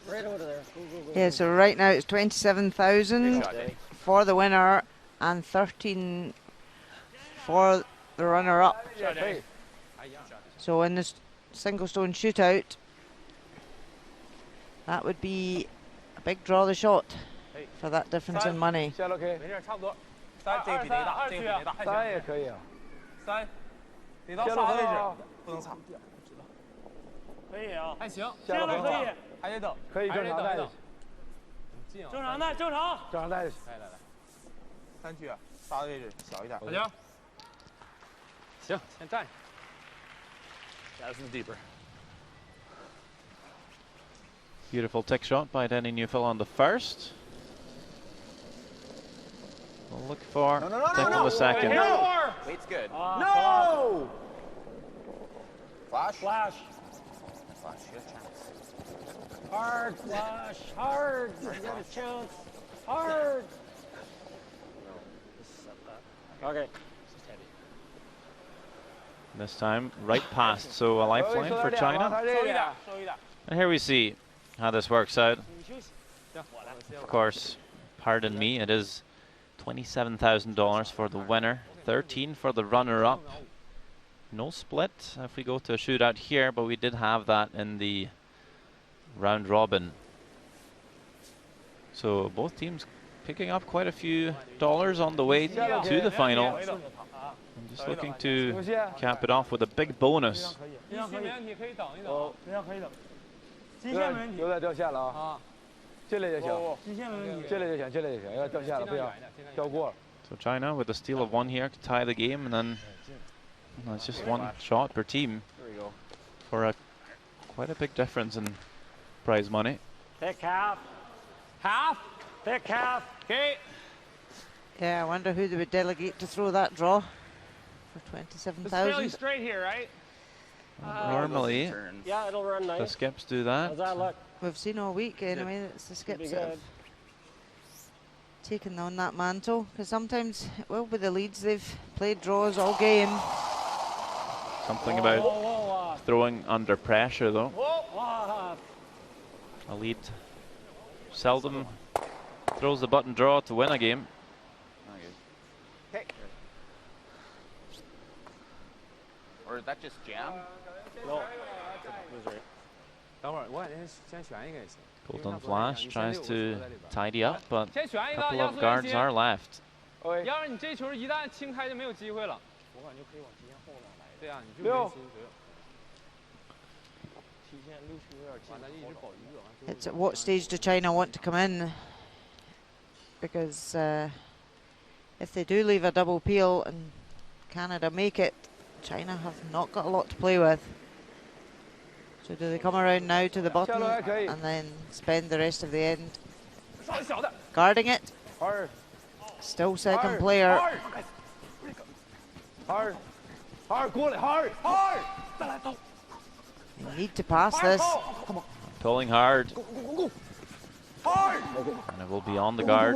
Right out of there. Go. Yeah, so right now it's 27,000 for the winner and 13 for the runner-up. So in this single stone shootout, that would be a big draw the shot for that difference in money. 3也可以啊。3，得到3位置，不能差。可以啊，还行，线路可以，还得等，可以正常带。正常带，正常。正常带。来3区啊，3位置小一点。行。行，先站。That's deeper. Beautiful tick shot by Denny Neufeld on the first. We'll look for tick on the second. Weight's good. No! Flash? Flash. Flash, you got a chance. Hard, flash, hard. You got a chance. Hard. Okay. This time, right past, so a lifeline for China. And here we see how this works out. Of course, pardon me, it is $27,000 for the winner, 13 for the runner-up. No split if we go to a shootout here, but we did have that in the round robin. So both teams picking up quite a few dollars on the way to the final. I'm just looking to cap it off with a big bonus. 有点掉线了啊，进来就行，进来就行，进来就行，要掉线了不要掉过了。So China with a steal of 1 here to tie the game, and then it's just 1 shot per team for quite a big difference in prize money. Thick half. Half. Thick half. Okay. Yeah, I wonder who they would delegate to throw that draw for 27,000. It's fairly straight here, right? Normally, yeah, it'll run nice. The skips do that. How's that look? We've seen all week anyway, it's the skips that have taken on that mantle, because sometimes, well, with the leads, they've played draws all game. Something about throwing under pressure, though. A lead seldom throws the button draw to win a game. Okay. Or is that just jam? No. Colton Flash tries to tidy up, but a couple of guards are left. 要是你这球一旦清开就没有机会了。我感觉可以往极限后面来。对啊，你就没心对。提前6球有点近，咱一直保一个。It's at what stage do China want to come in? Because if they do leave a double peel and Canada make it, China have not got a lot to play with. So do they come around now to the bottom and then spend the rest of the end guarding it? Still second player. Hard. You need to pass this. Pulling hard. And it will be on the guard.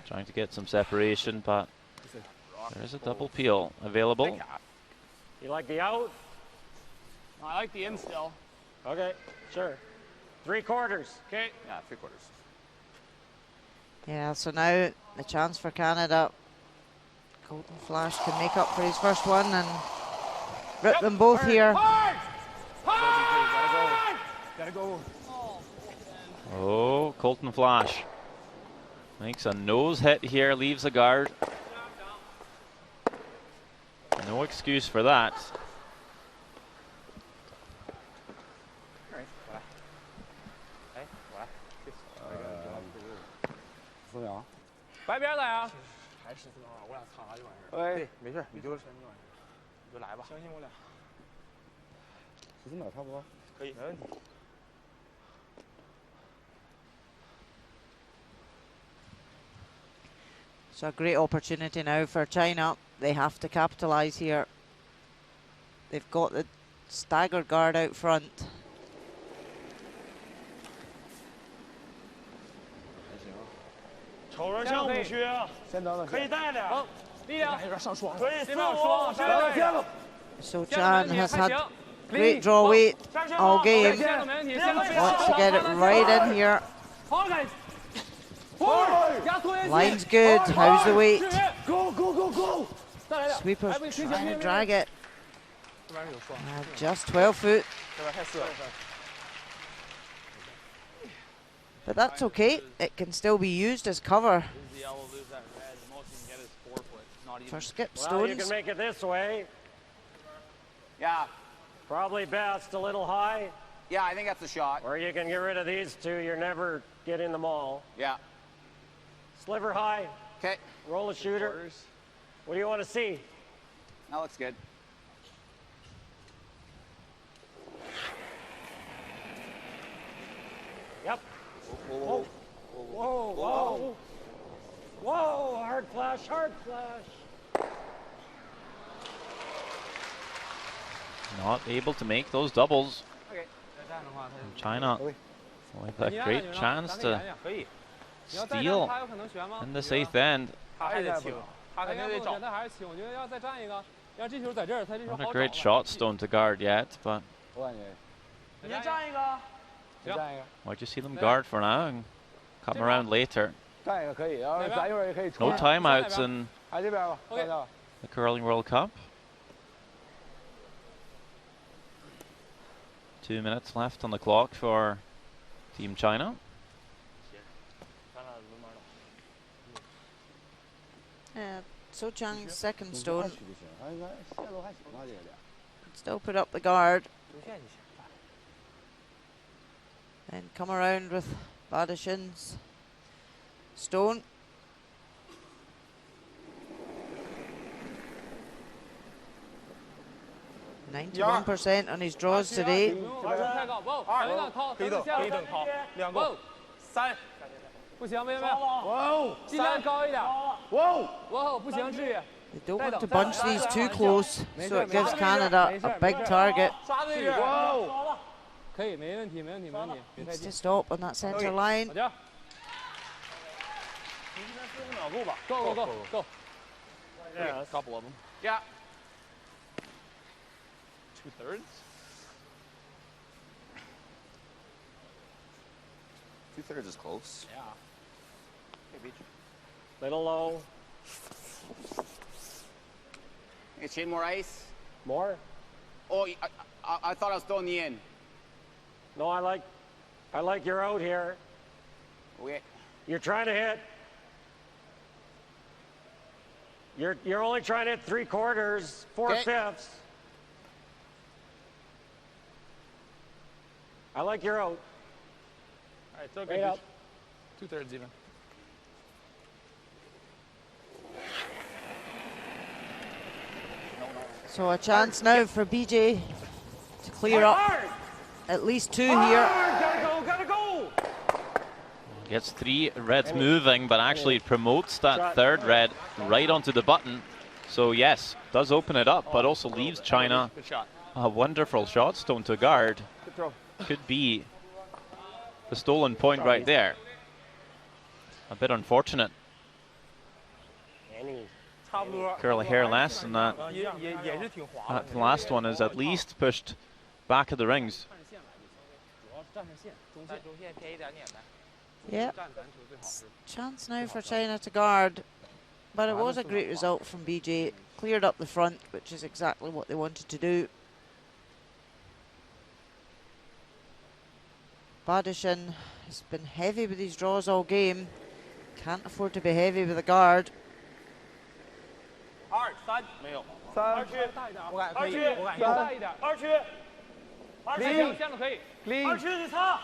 Trying to get some separation, but there is a double peel available. You like the out? I like the in still. Okay, sure. 3/4. Okay. Yeah, 3/4. Yeah, so now the chance for Canada. Colton Flash can make up for his first one and rip them both here. Gotta go. Oh, Colton Flash makes a nose hit here, leaves a guard. No excuse for that. It's a great opportunity now for China. They have to capitalize here. They've got the staggered guard out front. So Chan has had great draw weight all game. Wants to get it right in here. Line's good. How's the weight? Sweeper's trying to drag it. Just 12 foot. But that's okay. It can still be used as cover for skip stones. Well, you can make it this way. Yeah. Probably best a little high. Yeah, I think that's a shot. Or you can get rid of these two. You're never getting them all. Yeah. Sliver high. Okay. Roll a shooter. What do you want to see? That looks good. Yep. Whoa. Whoa. Whoa. Whoa. Hard flash. Hard flash. Not able to make those doubles. China with a great chance to steal in this 8th end. Not a great shot stone to guard yet, but might just see them guard for now and come around later. No timeouts in the Curling World Cup. 2 minutes left on the clock for Team China. So Chang's second stone. Still put up the guard. And come around with Badashin's stone. %91 on his draws today. They don't want to bunch these too close, so it gives Canada a big target. Needs to stop on that centre line. Go. Yeah, a couple of them. Yeah. 2/3. 2/3 is close. Yeah. Hey, Beach. Little low. Hey, Shane, more ice? More? Oh, I thought I was throwing the in. No, I like your out here. You're trying to hit. You're only trying to hit 3/4, 4/5. I like your out. All right, throw Right up. 2/3 even. So a chance now for BJ to clear up at least 2 here. Gotta go! Gets 3 reds moving, but actually promotes that 3rd red right onto the button. So yes, does open it up, but also leaves China a wonderful shot stone to guard. Could be the stolen point right there. A bit unfortunate. Curly hair less, and that last one is at least pushed back of the rings. Yep. Chance now for China to guard, but it was a great result from BJ. Cleared up the front, which is exactly what they wanted to do. Badishin has been heavy with these draws all game. Can't afford to be heavy with a guard. 2、3，没有，2区，我感可以大一点，2区，2区线路可以，2区你擦，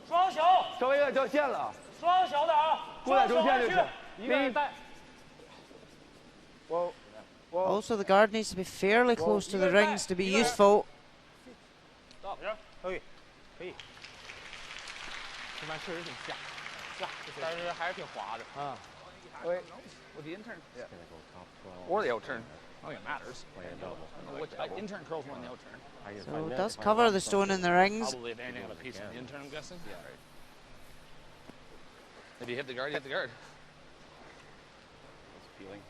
双小，稍微有点掉线了，双小点啊，过来中线就行，一个人带。Also, the guard needs to be fairly close to the rings to be useful. 到，可以，可以。这班确实挺下，但是还是挺滑的。啊。With the intern, yeah. Or the out turn. I don't think it matters. What intern curls more than the out turn. So it does cover the stone in the rings. Probably if anything, a piece of the intern, I'm guessing. Yeah, right. If you hit the guard, you hit the guard. That's peeling.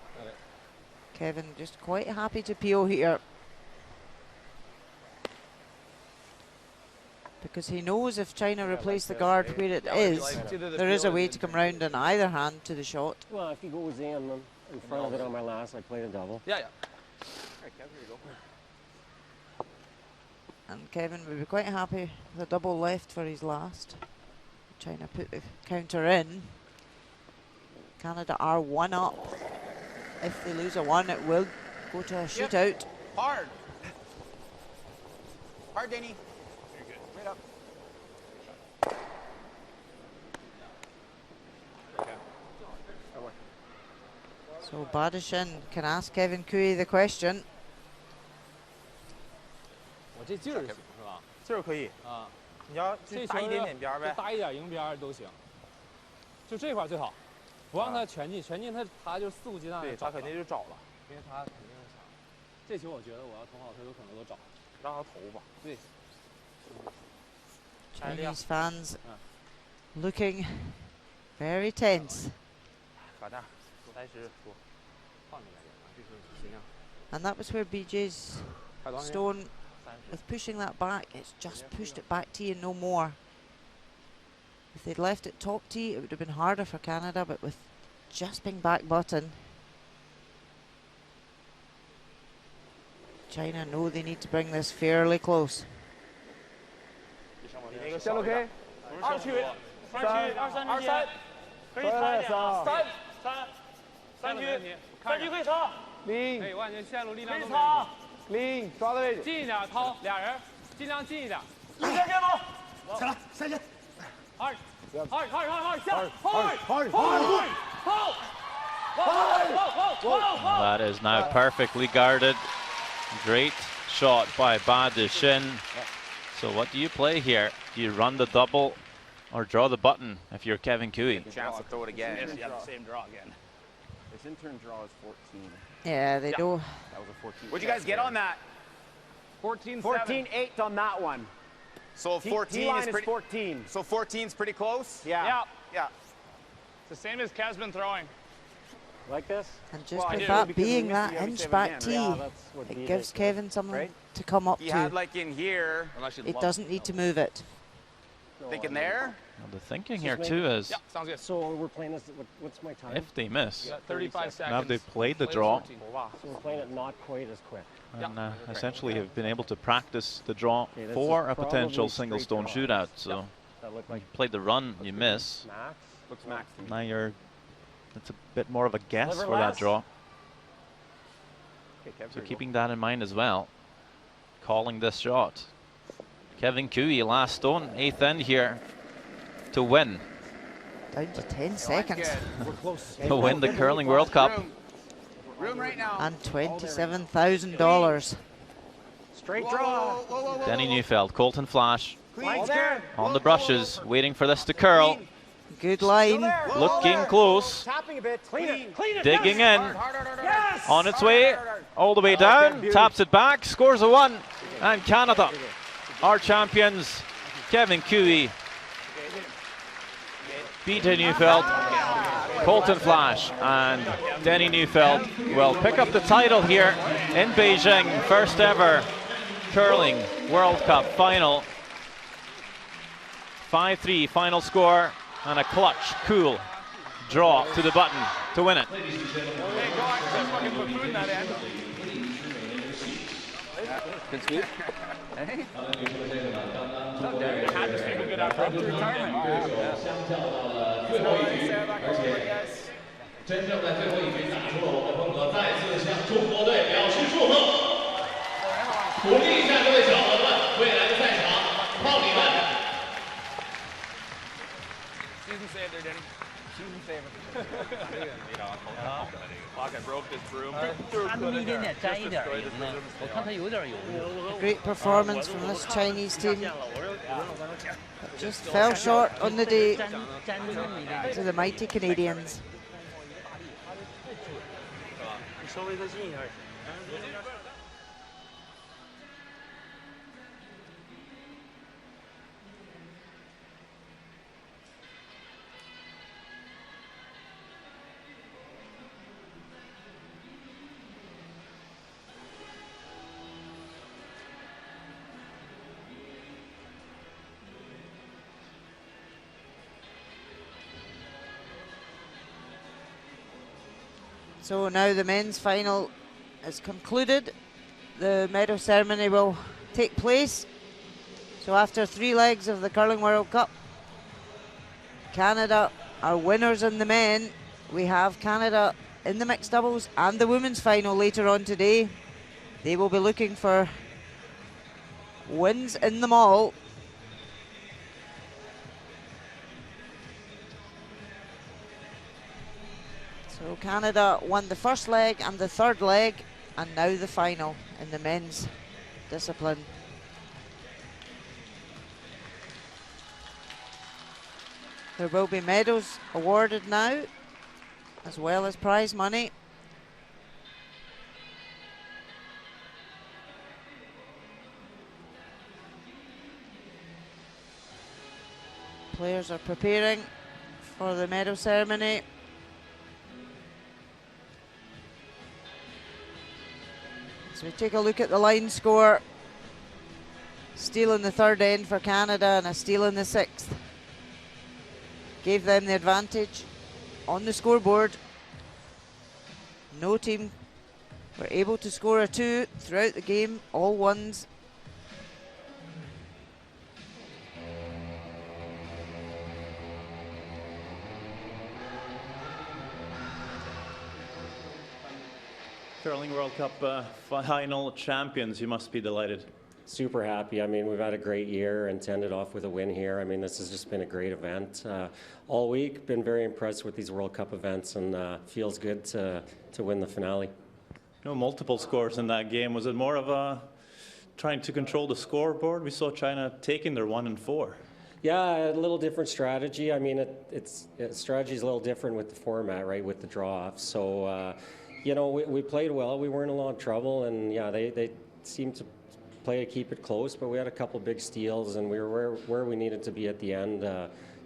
Kevin just quite happy to peel here, because he knows if China replace the guard where it is, there is a way to come round on either hand to the shot. Well, if he goes in front of it on my last, I played a double. Yeah, yeah. Alright, Kevin, here you go. And Kevin would be quite happy with a double left for his last. China put the counter in. Canada are 1 up. If they lose a 1, it will go to a shootout. Hard. Hard, Danny. Right up. So Badishin can ask Kevin Cooey the question. 我这劲儿是吧？劲儿可以啊，你要就搭一点点边儿呗，搭一点迎边儿都行。就这块最好，不让他全进，全进他就肆无忌惮。对他肯定就找了，因为他肯定是想。这球我觉得我要投好，他有可能都找。让他投吧。对。 Chinese fans looking very tense. And that was where BJ's stone, with pushing that back, it's just pushed it back tee and no more. If they'd left it top tee, it would have been harder for Canada, but with just being back button, China know they need to bring this fairly close. 线路 K， 2区，3区，2、3之间，可以擦一点啊，3区可以擦，可以，我感觉线路力量可以擦，抓的位置，近一点，掏俩人，尽量近一点，下线吗？下来，下线，二，下，That is now perfectly guarded. Great shot by Badishin. So what do you play here? Do you run the double or draw the button if you're Kevin Cooey? Chance to throw it again. Yes, you have the same draw again. This intern draw is 14. Yeah, they do. That was a 14. What'd you guys get on that? 14-8 on that one. So 14 is pretty. 14. So 14's pretty close. Yeah. Yeah. It's the same as Kev's been throwing. Like this? And just with that being that inch back tee, it gives Kevin something to come up He to. had like in here. It doesn't need to move it. Thinking there? Well, the thinking here too is, sounds good. So we're playing this. What's my time? if they miss, 35 seconds. now they've played the draw. So we're playing it not quite as quick. And essentially have been able to practice the draw for a potential single stone shootout. So you played the run, you miss. Looks max. Now it's a bit more of a guess for that draw. So keeping that in mind as well, calling this shot. Kevin Cooey, last stone, 8th end here to win. Down to 10 seconds. We're close. To win the Curling World Cup. Room right now. And $27,000. Straight draw. Denny Neufeld, Colton Flash on the brushes, waiting for this to curl. Good line. Looking close. Tapping a bit. Clean it. Digging in. On its way. All the way down. Taps it back. Scores a 1. And Canada, our champions, Kevin Cooey, Peter Neufeld, Colton Flash, and Denny Neufeld will pick up the title here in Beijing. First ever Curling World Cup final. 5-3 final score, and a clutch, cool draw to the button to win it. Good sweep. Hey. Had to sleep a good after retirement. Season saver, Denny. Season saver. Pocket broke this broom. A great performance from this Chinese team. But just fell short on the day to the mighty Canadians. So now the men's final is concluded. The medal ceremony will take place. So after 3 legs of the Curling World Cup, Canada are winners in the men. We have Canada in the mixed doubles and the women's final later on today. They will be looking for wins in them all. So Canada won the first leg and the third leg, and now the final in the men's discipline. There will be medals awarded now, as well as prize money. Players are preparing for the medal ceremony. So we take a look at the line score. Steal in the third end for Canada and a steal in the 6th. Gave them the advantage on the scoreboard. No team were able to score a 2 throughout the game, all 1s. Curling World Cup final champions, you must be delighted. Super happy. I mean, we've had a great year and to end it off with a win here. I mean, this has just been a great event all week. Been very impressed with these World Cup events, and feels good to win the finale. You know, multiple scores in that game. Was it more of a trying to control the scoreboard? We saw China taking their 1 and 4. Yeah, a little different strategy. I mean, strategy's a little different with the format, right, with the draw-off. So, you know, we played well. We weren't in a lot of trouble, and yeah, they seemed to play to keep it close, but we had a couple big steals, and we were where we needed to be at the end,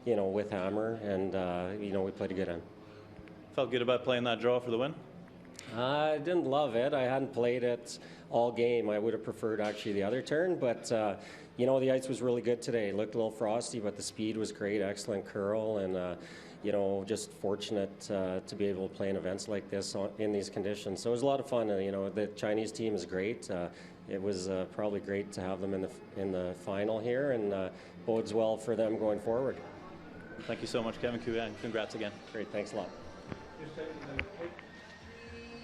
you know, with Hammer, and, you know, we played a good end. Felt good about playing that draw for the win? I didn't love it. I hadn't played it all game. I would have preferred actually the other turn, but you know, the ice was really good today. It looked a little frosty, but the speed was great, excellent curl, and you know, just fortunate to be able to play in events like this in these conditions. So it was a lot of fun. You know, the Chinese team is great. It was probably great to have them in the final here, and bodes well for them going forward. Thank you so much, Kevin Kui, and congrats again. Great, thanks a lot.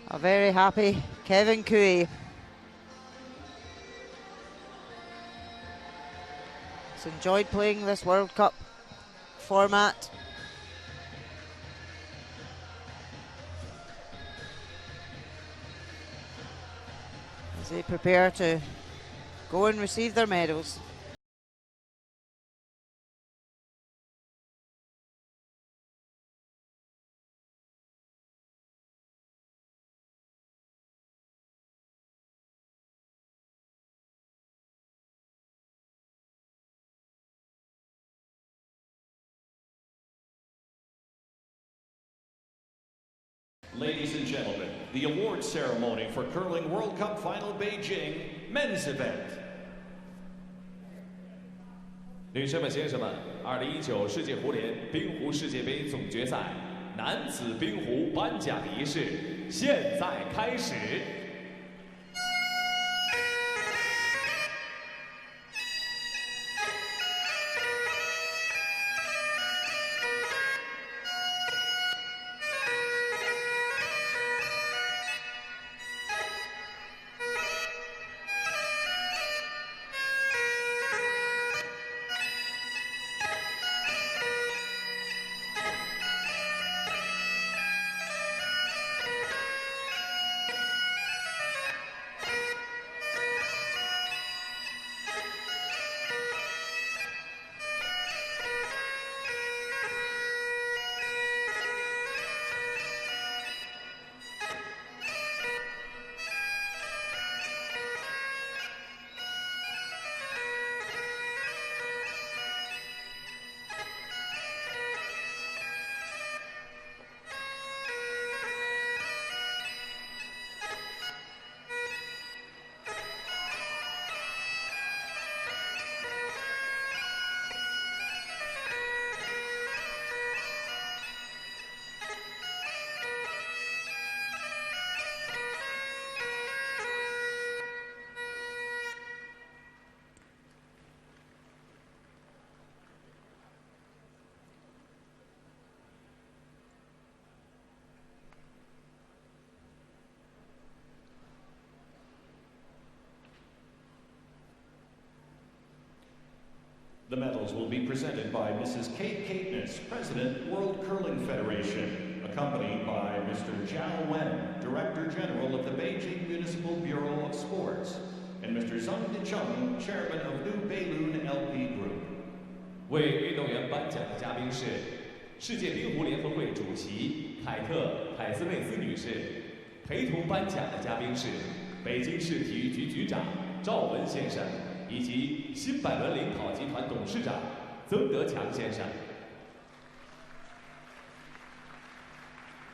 A very happy Kevin Kui. He's enjoyed playing this World Cup format. As they prepare to go and receive their medals. Ladies and gentlemen, the award ceremony for Curling World Cup Final Beijing Men's Event. 女士们、先生们，2019世界壶联冰壶世界杯总决赛男子冰壶颁奖仪式现在开始。The medals will be presented by Mrs. Kate Caitness, President, World Curling Federation, accompanied by Mr. Zhao Wen, Director General of the Beijing Municipal Bureau of Sports, and Mr. Zhang Dicheng, Chairman of New Beilun LP Group. 为运动员颁奖的嘉宾是世界冰壶联合会主席凯特·海斯内斯女士，陪同颁奖的嘉宾是北京市体育局局长赵文先生。 以及新百伦领跑集团董事长曾德强先生。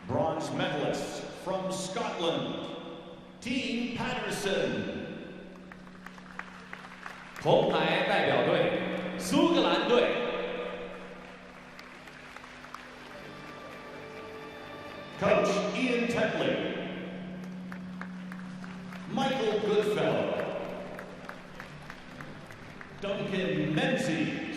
Bronze medalists from Scotland, Team Patterson. 铜牌代表队，苏格兰队。Coach Ian Tetley, Michael Goodfellow. Duncan Menzies.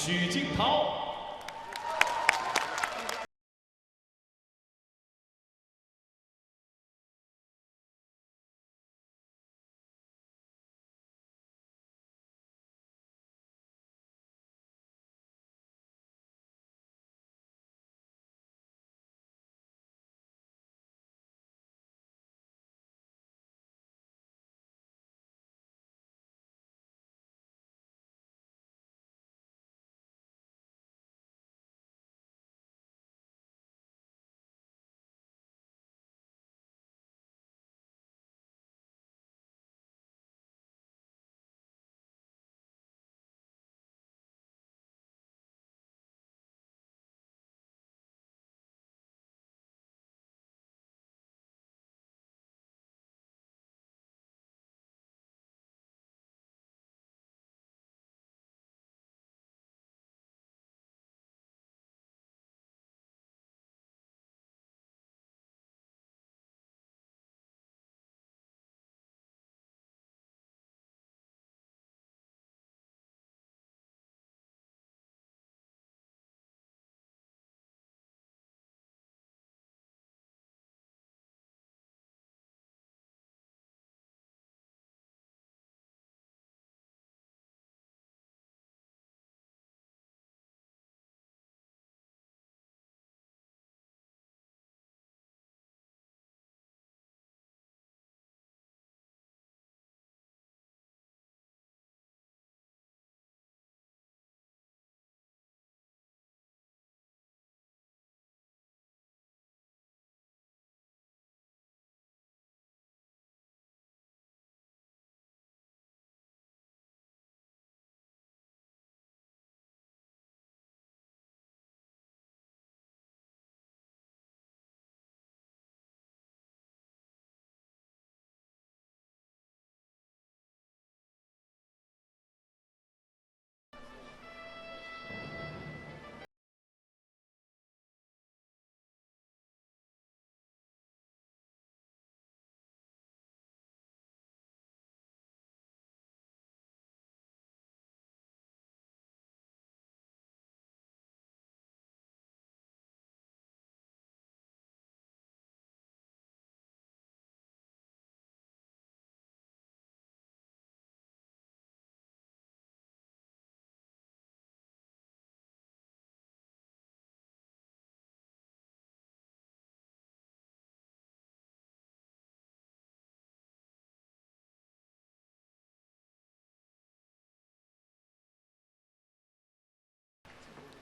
许金涛。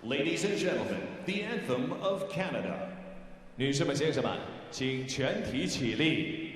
Ladies and gentlemen, the anthem of Canada. 女士们、先生们，请全体起立。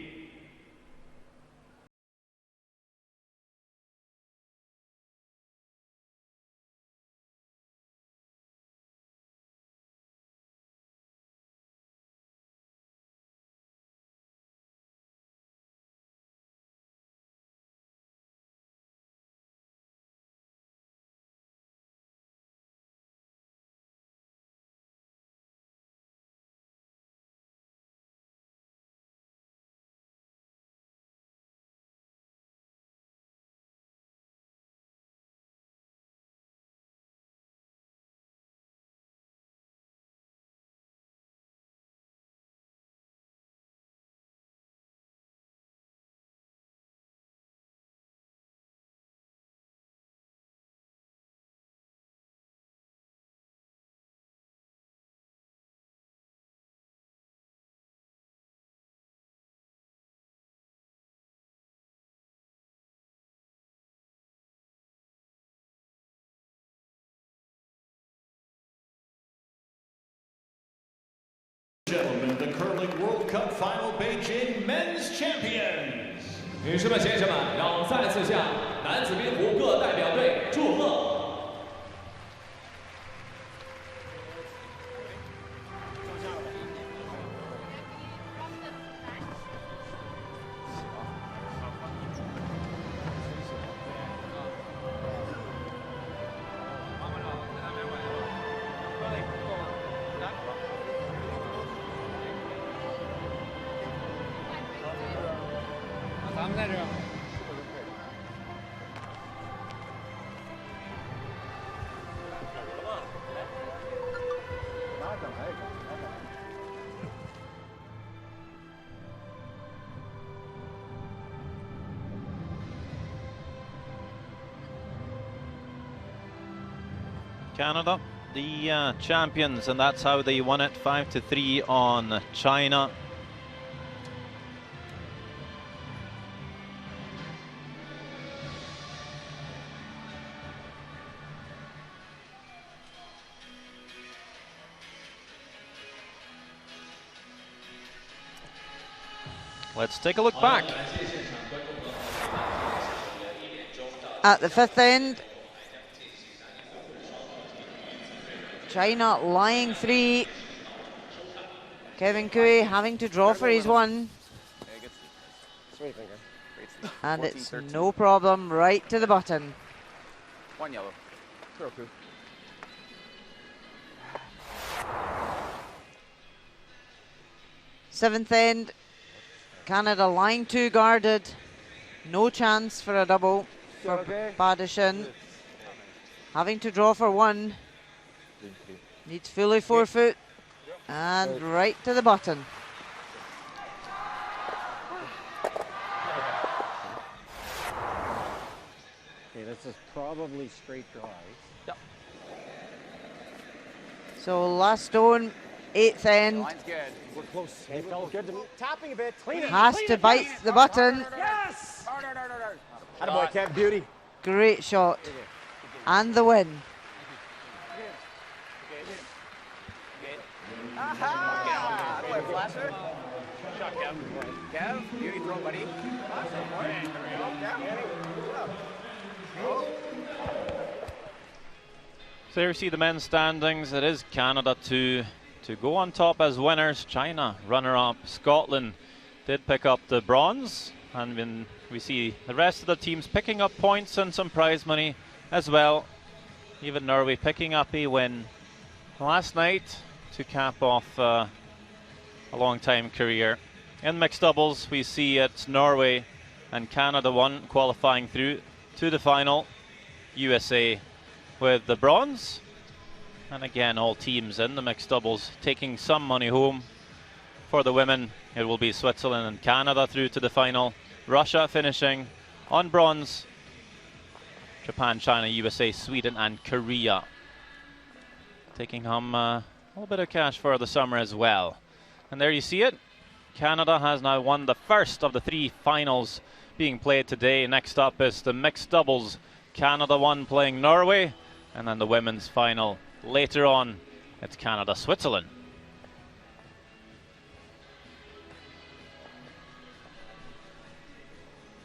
Gentlemen, the Curling World Cup Final Beijing Men's Champions. 女士们、先生们，让再次向男子冰壶各代表队祝贺。咱们在这儿。Canada, the champions, and that's how they won it, 5-3 on China. Let's take a look back. At the fifth end, China lying 3. Kevin Kui having to draw for his 1. And it's no problem, right to the button. 1 yellow. Seventh end, Canada line 2 guarded. No chance for a double for Badishin. Having to draw for 1. Needs fully 4 foot. And right to the button. Okay, this is probably straight drive. Yep. So last stone, 8th end. Line's good. We're close. It felt good to me. Tapping a bit. Clean it. Has to bite the button. Yes! Attaboy, Kev. Beauty. Great shot. And the win. Aha! Attaboy, flasher. Shot, Kev. Kev, beauty throw, buddy. So here we see the men's standings. It is Canada to go on top as winners. China runner-up. Scotland did pick up the bronze, and then we see the rest of the teams picking up points and some prize money as well. Even Norway picking up a win last night to cap off a long-time career. In mixed doubles, we see it's Norway and Canada won, qualifying through to the final. USA with the bronze, and again all teams in the mixed doubles taking some money home. For the women, it will be Switzerland and Canada through to the final. Russia finishing on bronze. Japan, China, USA, Sweden and Korea taking home a little bit of cash for the summer as well. And there you see it. Canada has now won the first of the 3 finals being played today. Next up is the mixed doubles. Canada 1 playing Norway, and then the women's final later on. It's Canada, Switzerland.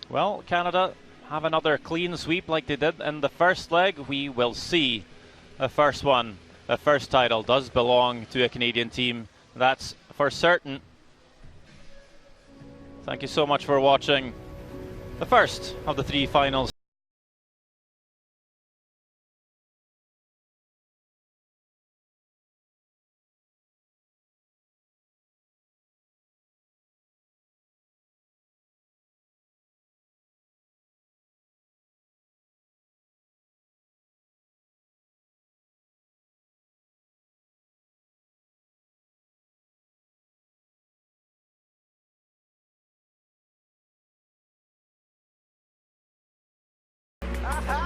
Well, Canada have another clean sweep like they did in the first leg. We will see the first one. The first title does belong to a Canadian team. That's for certain. Thank you so much for watching the first of the 3 finals. Aha!